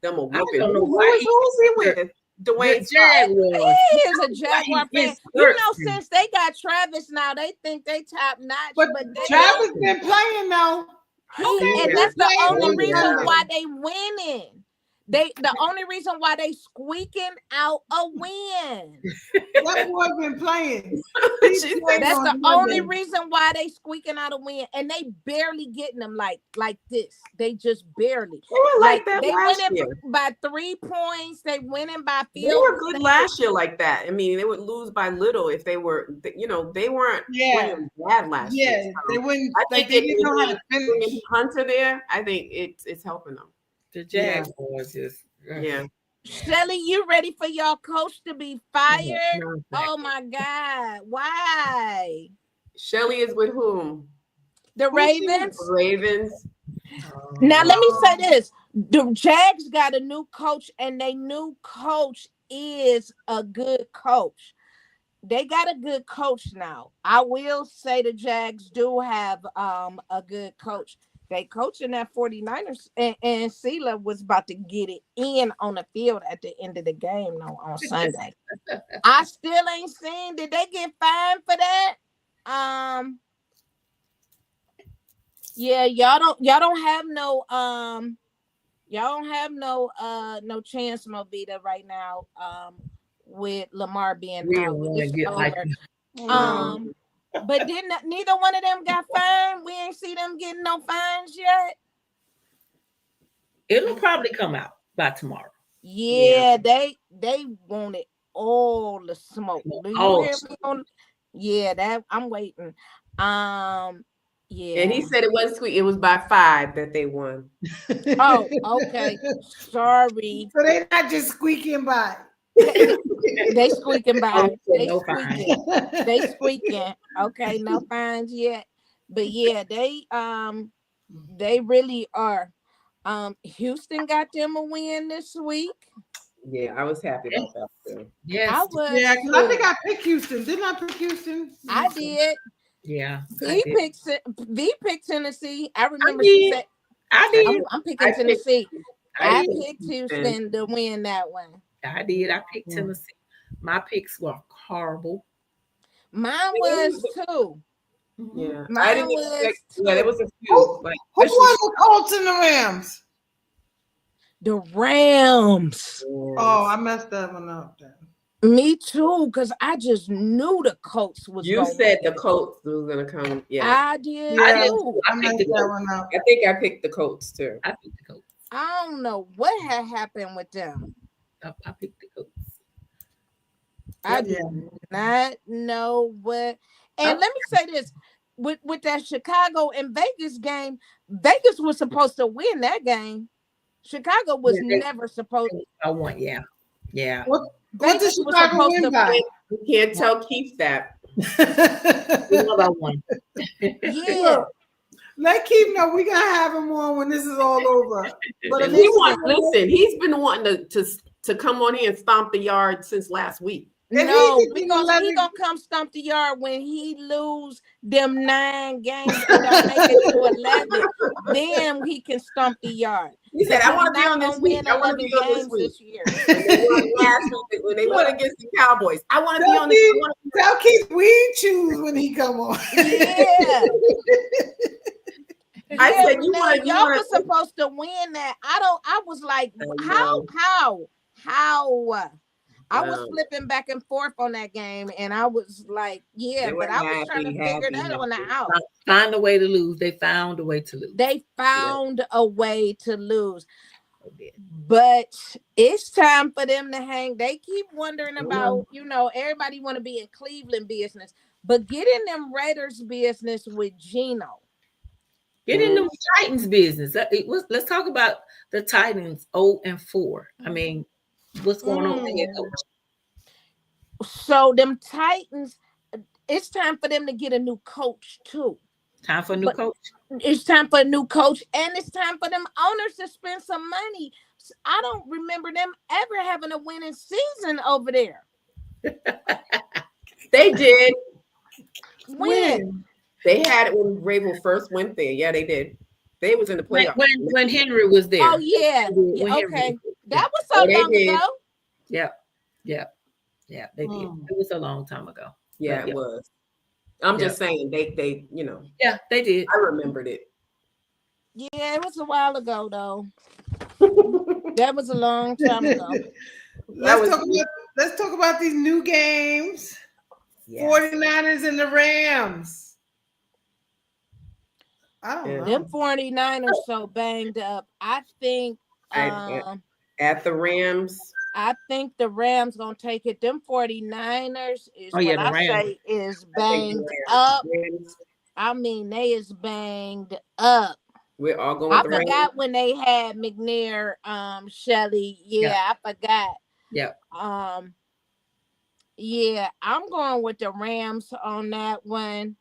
them a I whooping. don't know Who why is he with? Dwayne the Jaguars. He is a Jaguar fan. You know, since they got Travis now, they think they top notch. But they Travis been playing now. and that's the Yeah. only reason Yeah. why they winning. The only reason why they squeaking out a win. That boy been playing. She's That's on the Monday. only reason why they squeaking out a win, and they barely getting them like this. They just barely. They were like that they last winning year. by 3 points. They winning by They field. were good last year like that. I mean, they would lose by little if they were, they weren't playing bad last year. Yeah, So they wouldn't. I Like think they didn't know how to bringing finish. Hunter there, I think it's helping them. The Jaguars just Yeah. Shelly, you ready for your coach to be fired? no, Oh my God! Why? Shelly is with whom? The Ravens. Ravens. Now let me say this: the Jags got a new coach, and their new coach is a good coach. They got a good coach now. I will say the Jags do have a good coach. They coaching that 49ers and Sela was about to get it in on the field at the end of the game on Sunday. I still ain't seen. Did they get fined for that? Yeah, y'all don't have no chance Movita right now with Lamar being we out. don't want to It's get like over. But neither one of them got fined. We ain't see them getting no fines yet. it'll probably come out by tomorrow. Yeah, they wanted all the smoke. Do you hear me? Yeah, that I'm waiting. Yeah. And he said it wasn't squeak. It was by 5 that they won. Oh, okay. Sorry. So they're not just squeaking by. They squeaking by. They No fine. squeaking. They squeaking. Okay, no fines yet. But yeah, they really are. Houston got them a win this week. Yeah, I was happy about that too. Yes. I was Yeah, because I think too. I picked Houston. Didn't I pick Houston? I did. Yeah. V picked Tennessee. I I remember she did. said I I, did. I'm I picking picked, Tennessee. I I did. picked Houston to win that one. I did. I picked Tennessee. My picks were horrible. Mine was too. Yeah, I Mine didn't was expect. too. Yeah, there was a few, Who, like who especially. won the Colts and the Rams? The Rams. Oh, I messed that one up then. Me too, because I just knew the Colts was You going to said win. the Colts was gonna come. Yeah, I did Yeah, I did. too. I I messed picked the that Colts. one up. I think I picked the Colts too. I picked the Colts. I don't know what had happened with them. I picked the Colts. I Yeah. do not know what. And Oh. let me say this. With that Chicago and Vegas game, Vegas was supposed to win that game. Chicago was Yeah, never supposed. I won. Yeah. Yeah. What did Vegas was Chicago supposed win to. by? You can't tell Keith that. We won by one. Yeah. Look, let Keith know we gonna have him on when this is all over. But if Listen, he's been wanting to come on here and stomp the yard since last week. And No, he because let he me- gonna come stomp the yard when he lose them 9 games and don't make it to 11. Then he can stomp the yard. He said, "I want to be Not on gonna this week. win I want to 11 be on this games week." this year. When they won last week, when they won against the Cowboys, I want to be Tell on this. Keith, tell Keith we choose when he come on. Yeah. I Yeah, said, "You now, want y'all was supposed to win that. I was like, how? I was Wow. flipping back and forth on that game, and I was like, yeah, They were but I was trying to figure that one out. Find a way to lose. They found a way to lose. They found a way to lose. But it's time for them to hang. They keep wondering about, everybody want to be in Cleveland business, but get in them Raiders business with Geno. Get in the Titans business. Let's talk about the Titans 0-4. I mean, what's going on with the head coach? So them Titans, it's time for them to get a new coach too. Time for a new coach. It's time for a new coach, and it's time for them owners to spend some money. I don't remember them ever having a winning season over there. They did. When? They had it when Rabel first went there. Yeah, they did. They was in the playoffs. When Henry was there. Oh, yeah. Okay. That was so long ago. Yeah, they did. It was a long time ago. Yeah, it was. I'm just saying they Yeah, they did. I remembered it. Yeah, it was a while ago though. That was a long time ago. Let's talk about these new games. Yes. 49ers and the Rams. I don't know. Them 49ers so banged up. I think at the Rams. I think the Rams gonna take it. Them 49ers is say is banged up. I mean, they is banged up. We're all going. I forgot when they had McNair, Shelley. Yeah, I forgot. Yeah. Yeah, I'm going with the Rams on that one.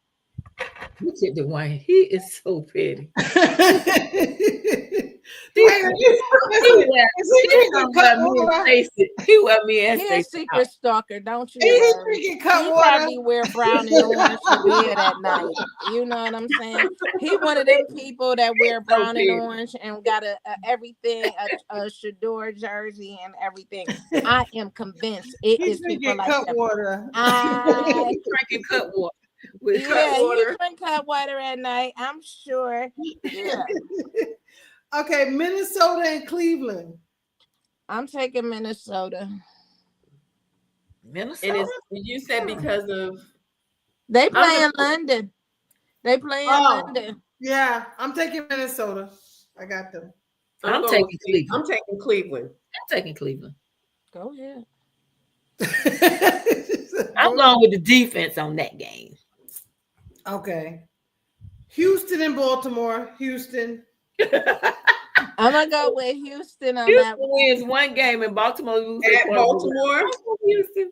Look at Dwayne. He is so petty. He a secret stalker, don't you? He probably wear brown and orange to bed at night. You know what I'm saying? He one of them people that wear brown and orange and got everything, a Shador jersey and everything. I am convinced it is people like that. Water. Drinking cut water. He drink hot water at night. I'm sure. Yeah. Okay, Minnesota and Cleveland. I'm taking Minnesota. And you said because of they play in London. They play in London. Yeah, I'm taking Minnesota. I got them. I'm taking Cleveland. I'm taking Cleveland. I'm taking Cleveland. Go ahead. I'm going with the defense on that game. Okay. Houston and Baltimore. Houston. I'm gonna go with Houston on Houston that one. wins one game and Baltimore loses At Baltimore. Houston.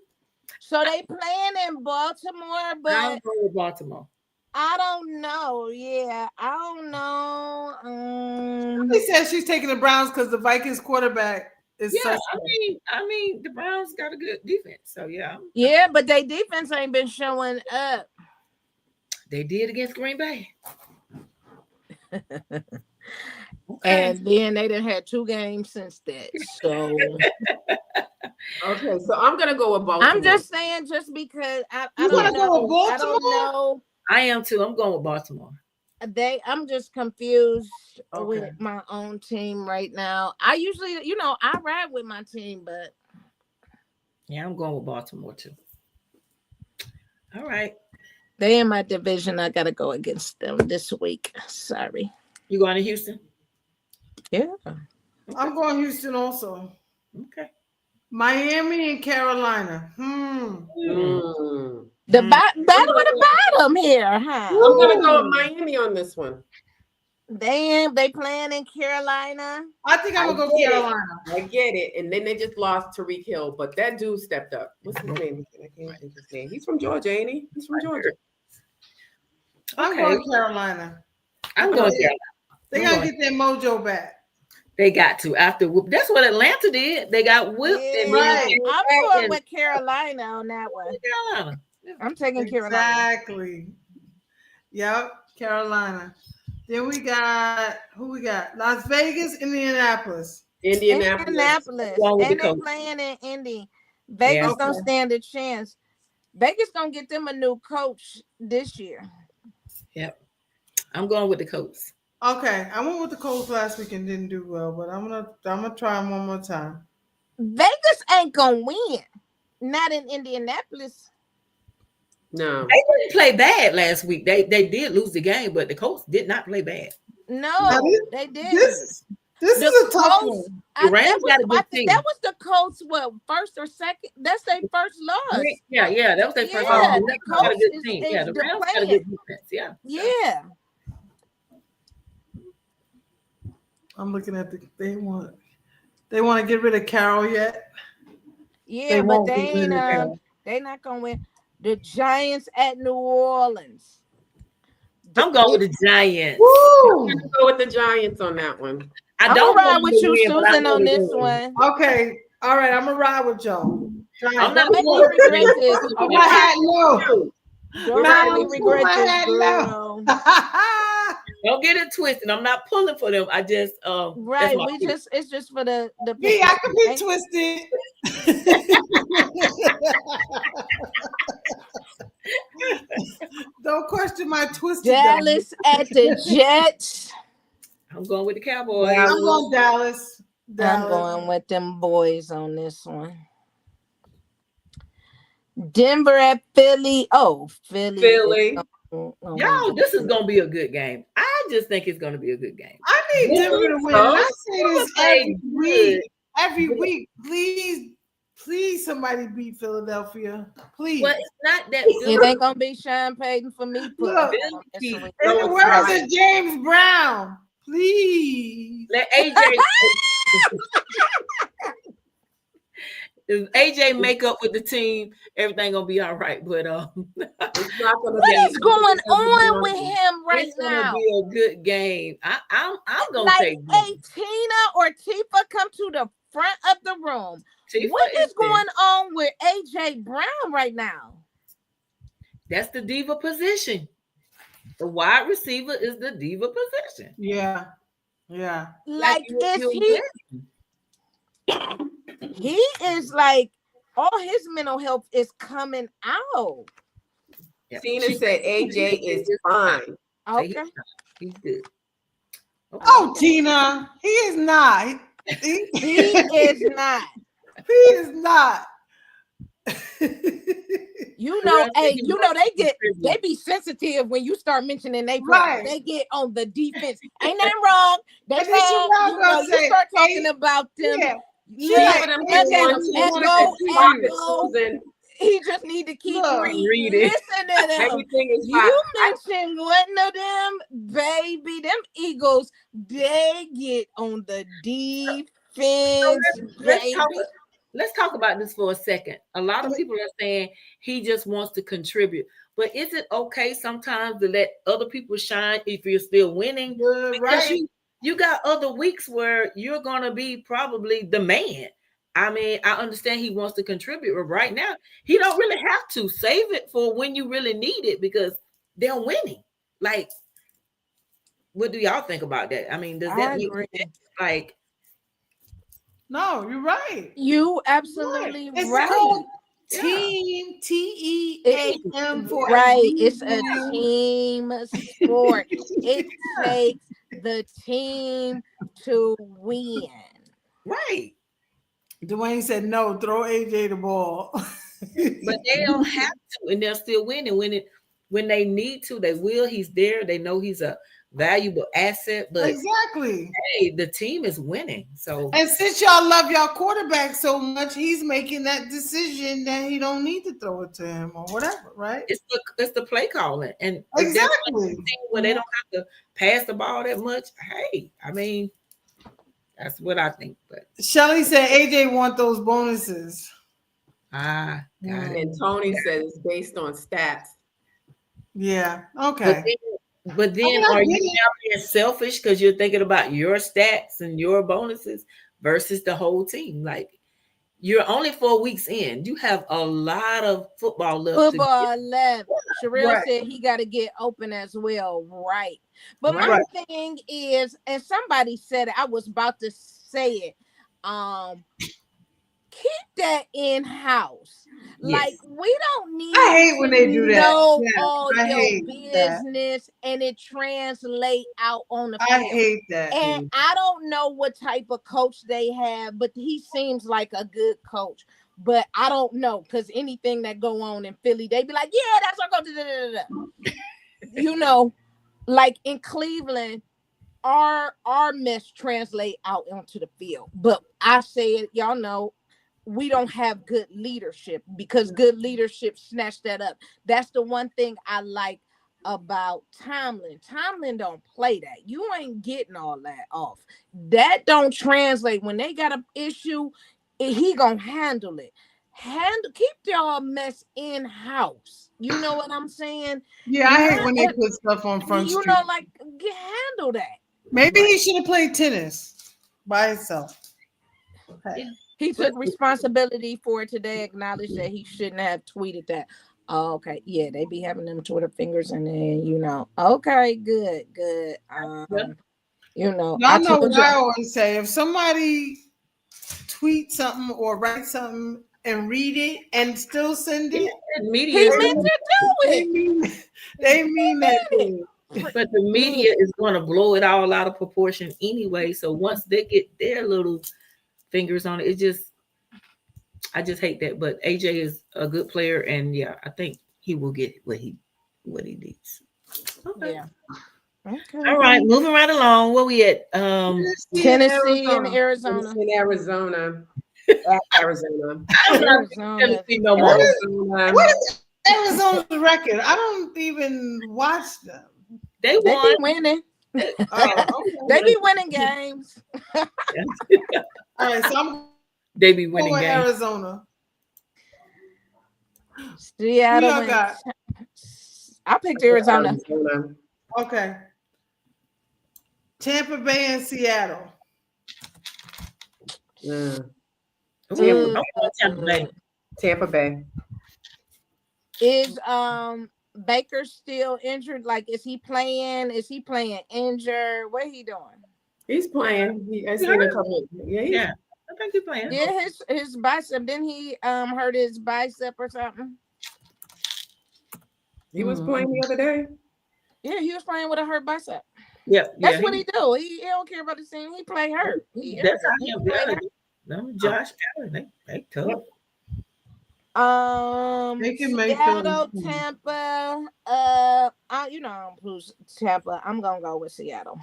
So they playing in Baltimore, I'm but going with Baltimore. I don't know. Yeah, I don't know. She said she's taking the Browns because the Vikings quarterback is Yeah, suspect. I mean, the Browns got a good defense, so yeah. Yeah, but their defense ain't been showing up. They did against Green Bay. And then they done had 2 games since that. So Okay, so I'm gonna go with Baltimore. I'm just saying, just because I You don't wanna go with know. I don't Baltimore? know. I am too. I'm going with Baltimore. I'm just confused Okay. with my own team right now. I usually, I ride with my team, but Yeah, I'm going with Baltimore too. All right. they in my division. I gotta go against them this week. Sorry. You going to Houston? Yeah. I'm going Houston also. Okay. Miami and Carolina. The battle of the bottom here, huh? I'm gonna go with Miami on this one. They playing in Carolina. I think I'm gonna go Carolina. I get it. And then they just lost Tariq Hill, but that dude stepped up. What's his name? I can't think his name. He's from Georgia, ain't he? He's from Georgia. I'm going Carolina. I'm going Carolina. They gotta get their mojo back. They got to after whoop. That's what Atlanta did. They got whipped. Yeah, Right. I'm going with Carolina on that one. Carolina. I'm taking Carolina. Exactly. Yep, Carolina. Then we got who we got? Las Vegas, Indianapolis. Indianapolis. Along with And the they coach. playing in Indy. Vegas don't stand a chance. Vegas gonna get them a new coach this year. Yep. I'm going with the coach. Okay, I went with the Colts last week and didn't do well, but I'm gonna try them one more time. Vegas ain't gonna win. Not in Indianapolis. No. They didn't play bad last week. They did lose the game, but the Colts did not play bad. No, they didn't. This is a tough one. The Rams got a good team. That was the Colts, first or second? That's their first loss. Yeah, that was their first Yeah, loss. the They got a Colts good team. Yeah, the they're Rams got a playing. good defense. Yeah. Yeah. I'm looking at they want to get rid of Carroll yet. Yeah, They but won't they get rid ain't of Carroll. they not gonna win. The Giants at New Orleans. I'm going with the Giants. Woo! I'm gonna go with the Giants on that one. I I'm don't gonna ride want with them to you, win, but I Susan, want on to this win. one. Okay, all right, I'm gonna ride with y'all. I'm not Make me going regret this. Put my hat low. Don't Nah, make me put regret my this, hat low. girl. Don't get it twisted. I'm not pulling for them. I just Right, it's just for the Me, I could be twisted. Don't question my twisted. Dallas at the Jets. I'm going with the Cowboys. I'm going Dallas. I'm going with them boys on this one. Denver at Philly. Oh, Philly. Y'all, this is gonna be a good game. I just think it's gonna be a good game. I need Denver to win. I say this every week. Every week, please, somebody beat Philadelphia. Please. Well, it's not that good. It ain't gonna be Sean Payton for me. Look, Putting in the words of James Brown, please. Let AJ. If AJ make up with the team, everything gonna be all right. But it's not gonna what is going on with him right it's now? gonna be a good game. I'm gonna like take Tina or Tifa come to the front of the room. Tifa What is there. going on with AJ Brown right now? That's the diva position. The wide receiver is the diva position. Yeah. Like is he is like all his mental health is coming out. Yep. Tina said AJ is fine. Okay. He's good. Okay. Oh, Tina, he is not. He is not. He is not. They be sensitive when you start mentioning they right. They get on the defense. Ain't nothing wrong. You start talking about them. Yeah. He just need to keep Look, reading. Listen to them. Everything is You fine. mentioned one of them, baby. Them Eagles, they get on the defense, baby. Let's talk about this for a second. A lot of people are saying he just wants to contribute. But is it okay sometimes to let other people shine if you're still winning? Because right. you got other weeks where you're going to be probably the man. I mean, I understand he wants to contribute, but right now he don't really have to. Save it for when you really need it because they're winning. Like, what do y'all think about that? I mean, does that make sense? Like, no, you're right. You absolutely It's right. called team, TEAM for right. It's a team sport. It takes the team to win. Right. Dwayne said no, throw AJ the ball. But they don't have to, and they're still winning. When they need to, they will. He's there. They know he's a valuable asset. But exactly, hey, the team is winning. So, and since y'all love y'all quarterback so much, he's making that decision that he don't need to throw it to him or whatever. Right? It's the play calling, and exactly when they don't have to pass the ball that much. Hey, I mean, that's what I think. But Shelly said AJ want those bonuses. Got it. And Tony says it's based on stats. Yeah. Okay. But then are you now being selfish because you're thinking about your stats and your bonuses versus the whole team? Like, you're only 4 weeks in. You have a lot of football left. Sherelle said he got to get open as well. Right. But my thing is, and somebody said it, I was about to say it. Keep that in house. Like, we don't need I hate when they do that. Know all your business and it translate out on the field. I hate that. And I don't know what type of coach they have, but he seems like a good coach. But I don't know, because anything that go on in Philly, they be like, yeah, that's our coach. You know, like in Cleveland, our mess translate out onto the field. But I say it, y'all know, we don't have good leadership because good leadership snatched that up. That's the one thing I like about Tomlin. Tomlin don't play that. You ain't getting all that off. That don't translate. When they got an issue, he gonna handle it. Keep y'all mess in house. You know what I'm saying? Yeah, I hate when they put stuff on Front Street. You know, like, handle that. Maybe he should have played tennis by himself. Okay. He took responsibility for it today, acknowledged that he shouldn't have tweeted that. Oh, okay. Yeah, they be having them Twitter fingers and then, you know, okay, good. You know, y'all know what I always say. If somebody tweets something or writes something and read it and still send it, media he meant to do it. They mean that. But the media is going to blow it all out of proportion anyway. So once they get their little fingers on it, I just hate that. But AJ is a good player, and yeah, I think he will get what he needs. Okay. Yeah. Okay. All right, moving right along. Where we at? Tennessee and Arizona. In Arizona. At Arizona. I'm not Tennessee no more. What is Arizona's record? I don't even watch them. They be winning. Okay. They be winning games. All right, so they be winning games. Arizona. Seattle. I picked Arizona. Okay. Tampa Bay and Seattle. Tampa Bay. Is Baker still injured? Like, is he playing? Is he playing injured? What he doing? He's playing. I seen a couple. Yeah. I think he's playing. Yeah, his bicep. Didn't he hurt his bicep or something? He was playing the other day. Yeah, he was playing with a hurt bicep. Yep. That's what he do. He don't care about the team. He play hurt. That's how he no, Josh Allen. They tough. Seattle, Tampa. You know who's Tampa. I'm gonna go with Seattle.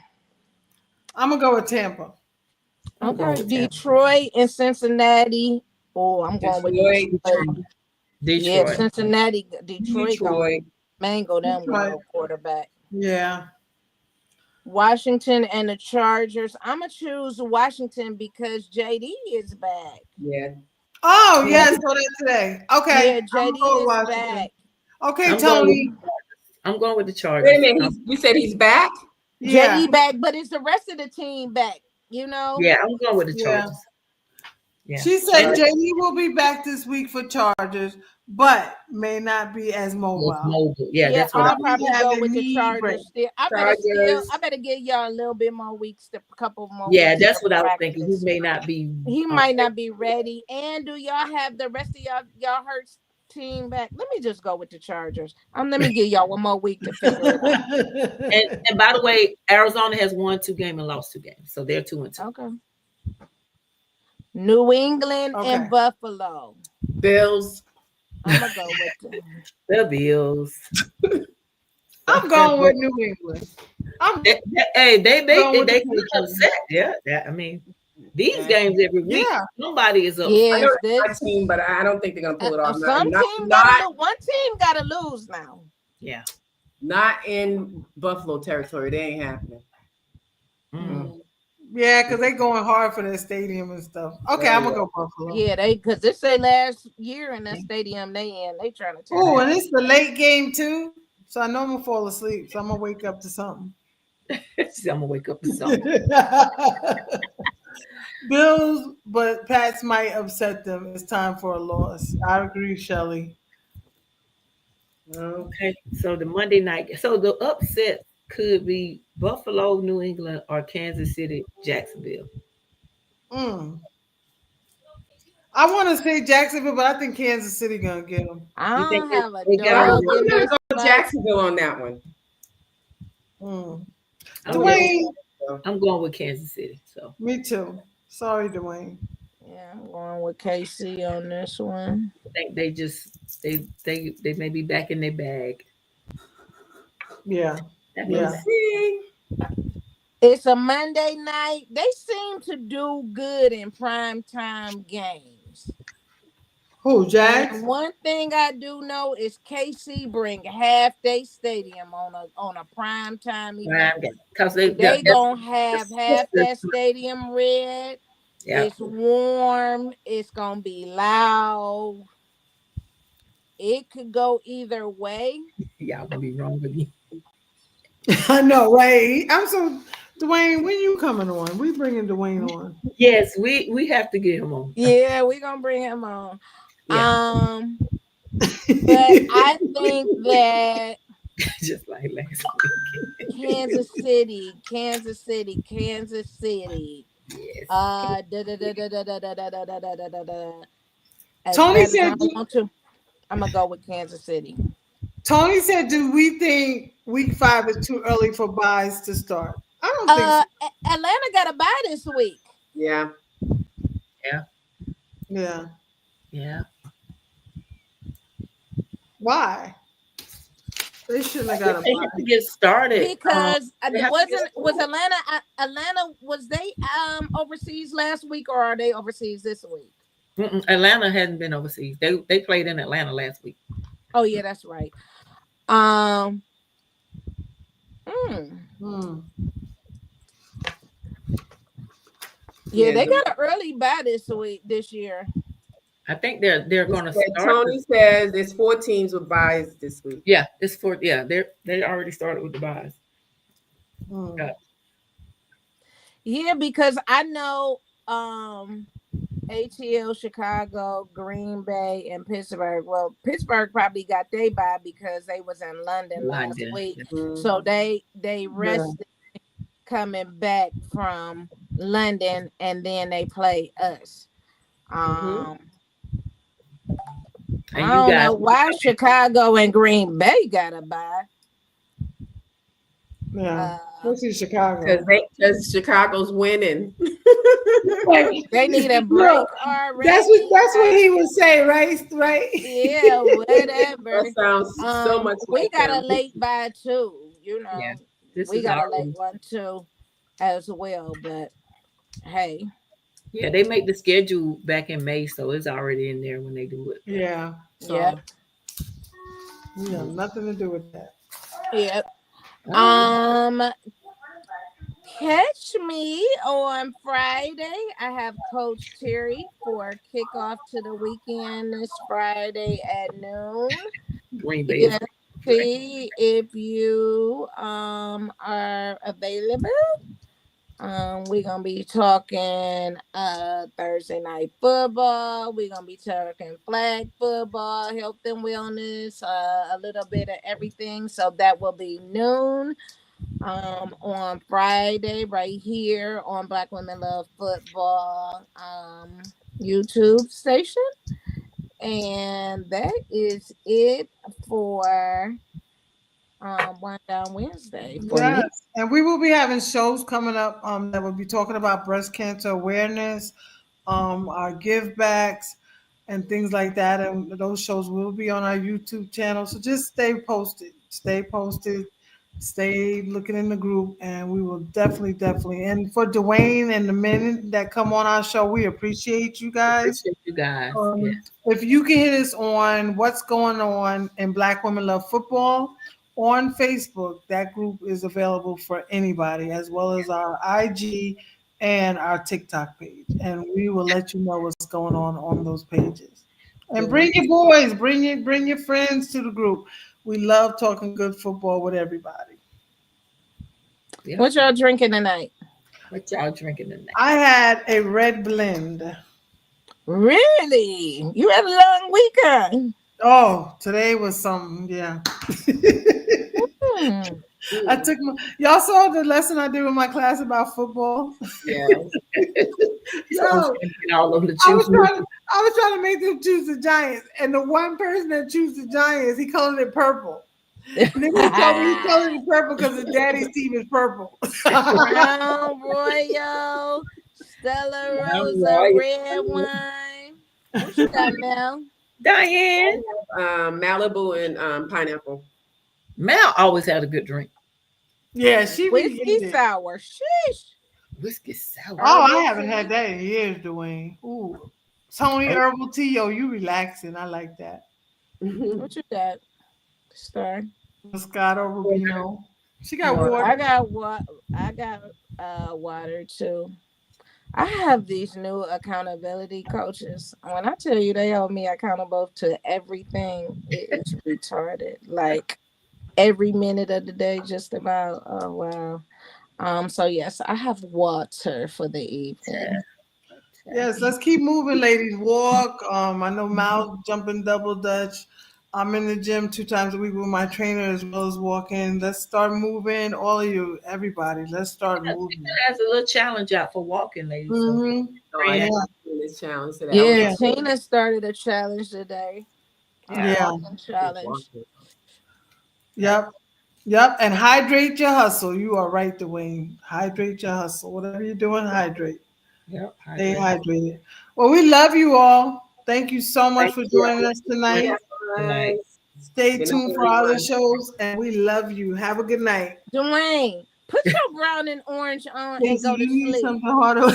I'm gonna go with Tampa. Okay. Detroit and Cincinnati. Oh, I'm going with Detroit. Yeah, Detroit. Cincinnati, Detroit gonna Detroit. mangle them with Detroit. no quarterback. Yeah. Washington and the Chargers. I'm gonna choose Washington because JD is back. Yeah. Oh, Yeah, yes, so that's today. Okay. yeah, I'm JD going with is Washington. back. Okay, I'm going with Tony. I'm going with the Wait a Chargers. minute. You said he's back? Yeah. JD back, but is the rest of the team back? You know. Yeah, I'm going with the Yeah. Chargers. Yeah. She said Chargers. JD will be back this week for Chargers, but may not be as Yes, mobile. mobile. Yeah, Yeah, that's what I'll Probably probably go having with the knee Chargers. brace. Still, Chargers. I better give y'all a little bit more weeks, a couple more Yeah, weeks that's to what I was thinking. He practice. may not be He might not be ready. And do y'all have the rest of y'all Hurts team back? Let me just go with the Chargers. Let me give y'all one more week to figure it out. and by the way, Arizona has won 2 games and lost 2 games. So they're 2-2. Okay. New England Okay. and Buffalo. Bills. I'm gonna go with them. The Bills. I'm going with New England. Hey, they Going with they the could upset. Yeah, I mean, these Yeah. games every week, Yeah. somebody is up. I Yes, know it's my this team, but I don't think they're gonna pull it off. some Not, team not, one team gotta lose now. Yeah. not in Buffalo territory. They ain't happening. Mm. Yeah, because they going hard for their stadium and stuff. Okay, I'm gonna go Buffalo. Yeah, because this they last year in that stadium they in. They trying to tear Oh, that and it's the late game too. So I know I'm gonna fall asleep. So I'm gonna wake up to something. I'm gonna wake up to something. Bills, but Pats might upset them. It's time for a loss. I agree, Shelly. Okay, so the Monday night, so the upset could be Buffalo, New England, or Kansas City, Jacksonville. Mm. I want to say Jacksonville, but I think Kansas City gonna get them. I You think don't have a they got dog them? I'm in gonna this go with fight. Jacksonville on that one. Mm. I'm Dwayne, going with Kansas City. So me too. Sorry, Dwayne. Yeah, I'm going with KC on this one. I think they just they may be back in their bag. Yeah, Back in Yeah. their bag. See? It's a Monday night. They seem to do good in prime time games. who Jags? And one thing I do know is KC bring half their stadium on a prime time event. Because They gonna have half that stadium red. yeah. It's warm. It's gonna be loud. It could go either way. Y'all gonna be wrong with me. I know, right? I'm so Dwayne. When you coming on? We bringing Dwayne on. Yes, we have to get him on. Yeah, we're gonna bring him on. Yeah. But I think that Just like last week. Kansas City. Yes. As Tony bad as said. I want to, I'm gonna go with Kansas City. Tony said, "Do we think week 5 is too early for buys to start?" I don't think so. Atlanta got a bye this week. Yeah. Yeah. Yeah. Why? They shouldn't have got a They buy. have to get started. Because they have to get was Atlanta was they overseas last week or are they overseas this week? Atlanta hadn't been overseas. They played in Atlanta last week. Oh yeah, that's right. Yeah, they got an early bye this year. I think they're going to start. Tony says there's 4 teams with buys this week. Yeah, it's for they already started with the buys. Yeah, because I know ATL, Chicago, Green Bay, and Pittsburgh. Well, Pittsburgh probably got their bye because they was in London last week. Mhm. So they rested coming back from London and then they play us. I don't know why Chicago and Green Bay got a bye. Yeah, especially Chicago. Because Chicago's winning. They need a break already. That's what he would say, right? Right? Yeah, whatever. That sounds so much. We like got them. a late bye too. You know, we got a late one too, as well. But hey, yeah, they make the schedule back in May, so it's already in there when they do it. Yeah. So Yep. we have nothing to do with that. Yep. Oh, Um, Catch me on Friday. I have Coach Terry for kickoff to the weekend this Friday at noon. Green Bay is Yeah. great. See if you are available. We're gonna be talking Thursday night football. We're gonna be talking flag football, health and wellness, a little bit of everything. So that will be noon on Friday right here on Black Women Love Football YouTube station. And that is it for One Down Wednesday for me. Yes, and we will be having shows coming up that will be talking about breast cancer awareness, our give backs, and things like that. And those shows will be on our YouTube channel. So just stay posted, stay looking in the group, and we will definitely. And for Dwayne and the men that come on our show, we appreciate you guys. Appreciate you guys. Yeah. If you can hit us on what's going on in Black Women Love Football on Facebook, that group is available for anybody, as well as our IG and our TikTok page. And we will let you know what's going on those pages. And Cool. bring your boys, bring your friends to the group. We love talking good football with everybody. Yeah. What y'all drinking tonight? What y'all drinking tonight? I had a red blend. Really? You had a long weekend. Oh, today was something, yeah. Hmm. I took y'all saw the lesson I did with my class about football. Yes. Yo, Someone's gonna get all over the I was juice. trying to make them choose the Giants, and the one person that chose the Giants, he colored it purple. And then he told me he colored it purple because his daddy's team is purple. Crown Royal, Stella I'm Rosa, right. red wine. What you got, Mel? Diane. Malibu and pineapple. Mel always had a good drink. Yeah, she be Whiskey getting it. sour. Sheesh. Whiskey sour. Oh, I Herbal haven't tea. had that in years, Dwayne. Ooh, Tony Oh, herbal tea, yo, you relaxing? I like that. What you got, Star? Moscato Rubino. She got water. water. I got what? I got water too. I have these new accountability coaches. When I tell you they hold me accountable to everything, it is retarded. Like every minute of the day, just about. Oh wow. So yes, I have water for the evening. Yes, let's keep moving, ladies. Walk. I know Mal jumping double dutch. I'm in the gym 2 times a week with my trainer as well as walking. Let's start moving. All of you, everybody, let's start moving. Has a little challenge out for walking, ladies. So Mm-hmm. Oh, I Yeah, friend, did this challenge today. I was Yeah, yeah, like, Tina started a challenge today. yeah. yeah. Walking challenge. walking. Yep, yep. And hydrate your hustle. You are right, Dwayne. Hydrate your hustle. Whatever you're doing, hydrate. Yep. Stay Hydrate. hydrated. Well, we love you all. Thank you so much Thank for you. joining us Good tonight. night. Yes. Stay Good night, tuned for our other everyone. shows, and we love you. Have a good night. Dwayne, put your brown and orange on and Casey, go to you need sleep. something harder. Put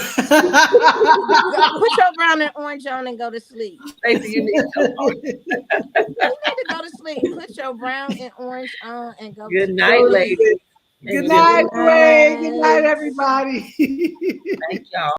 your brown and orange on and go to sleep. Stacey, you need some more. You need to go to sleep. Put your brown and orange on and go Good to night, Good ladies. sleep. Thank you. night, Dwayne. Good night, Night. everybody. Thank y'all.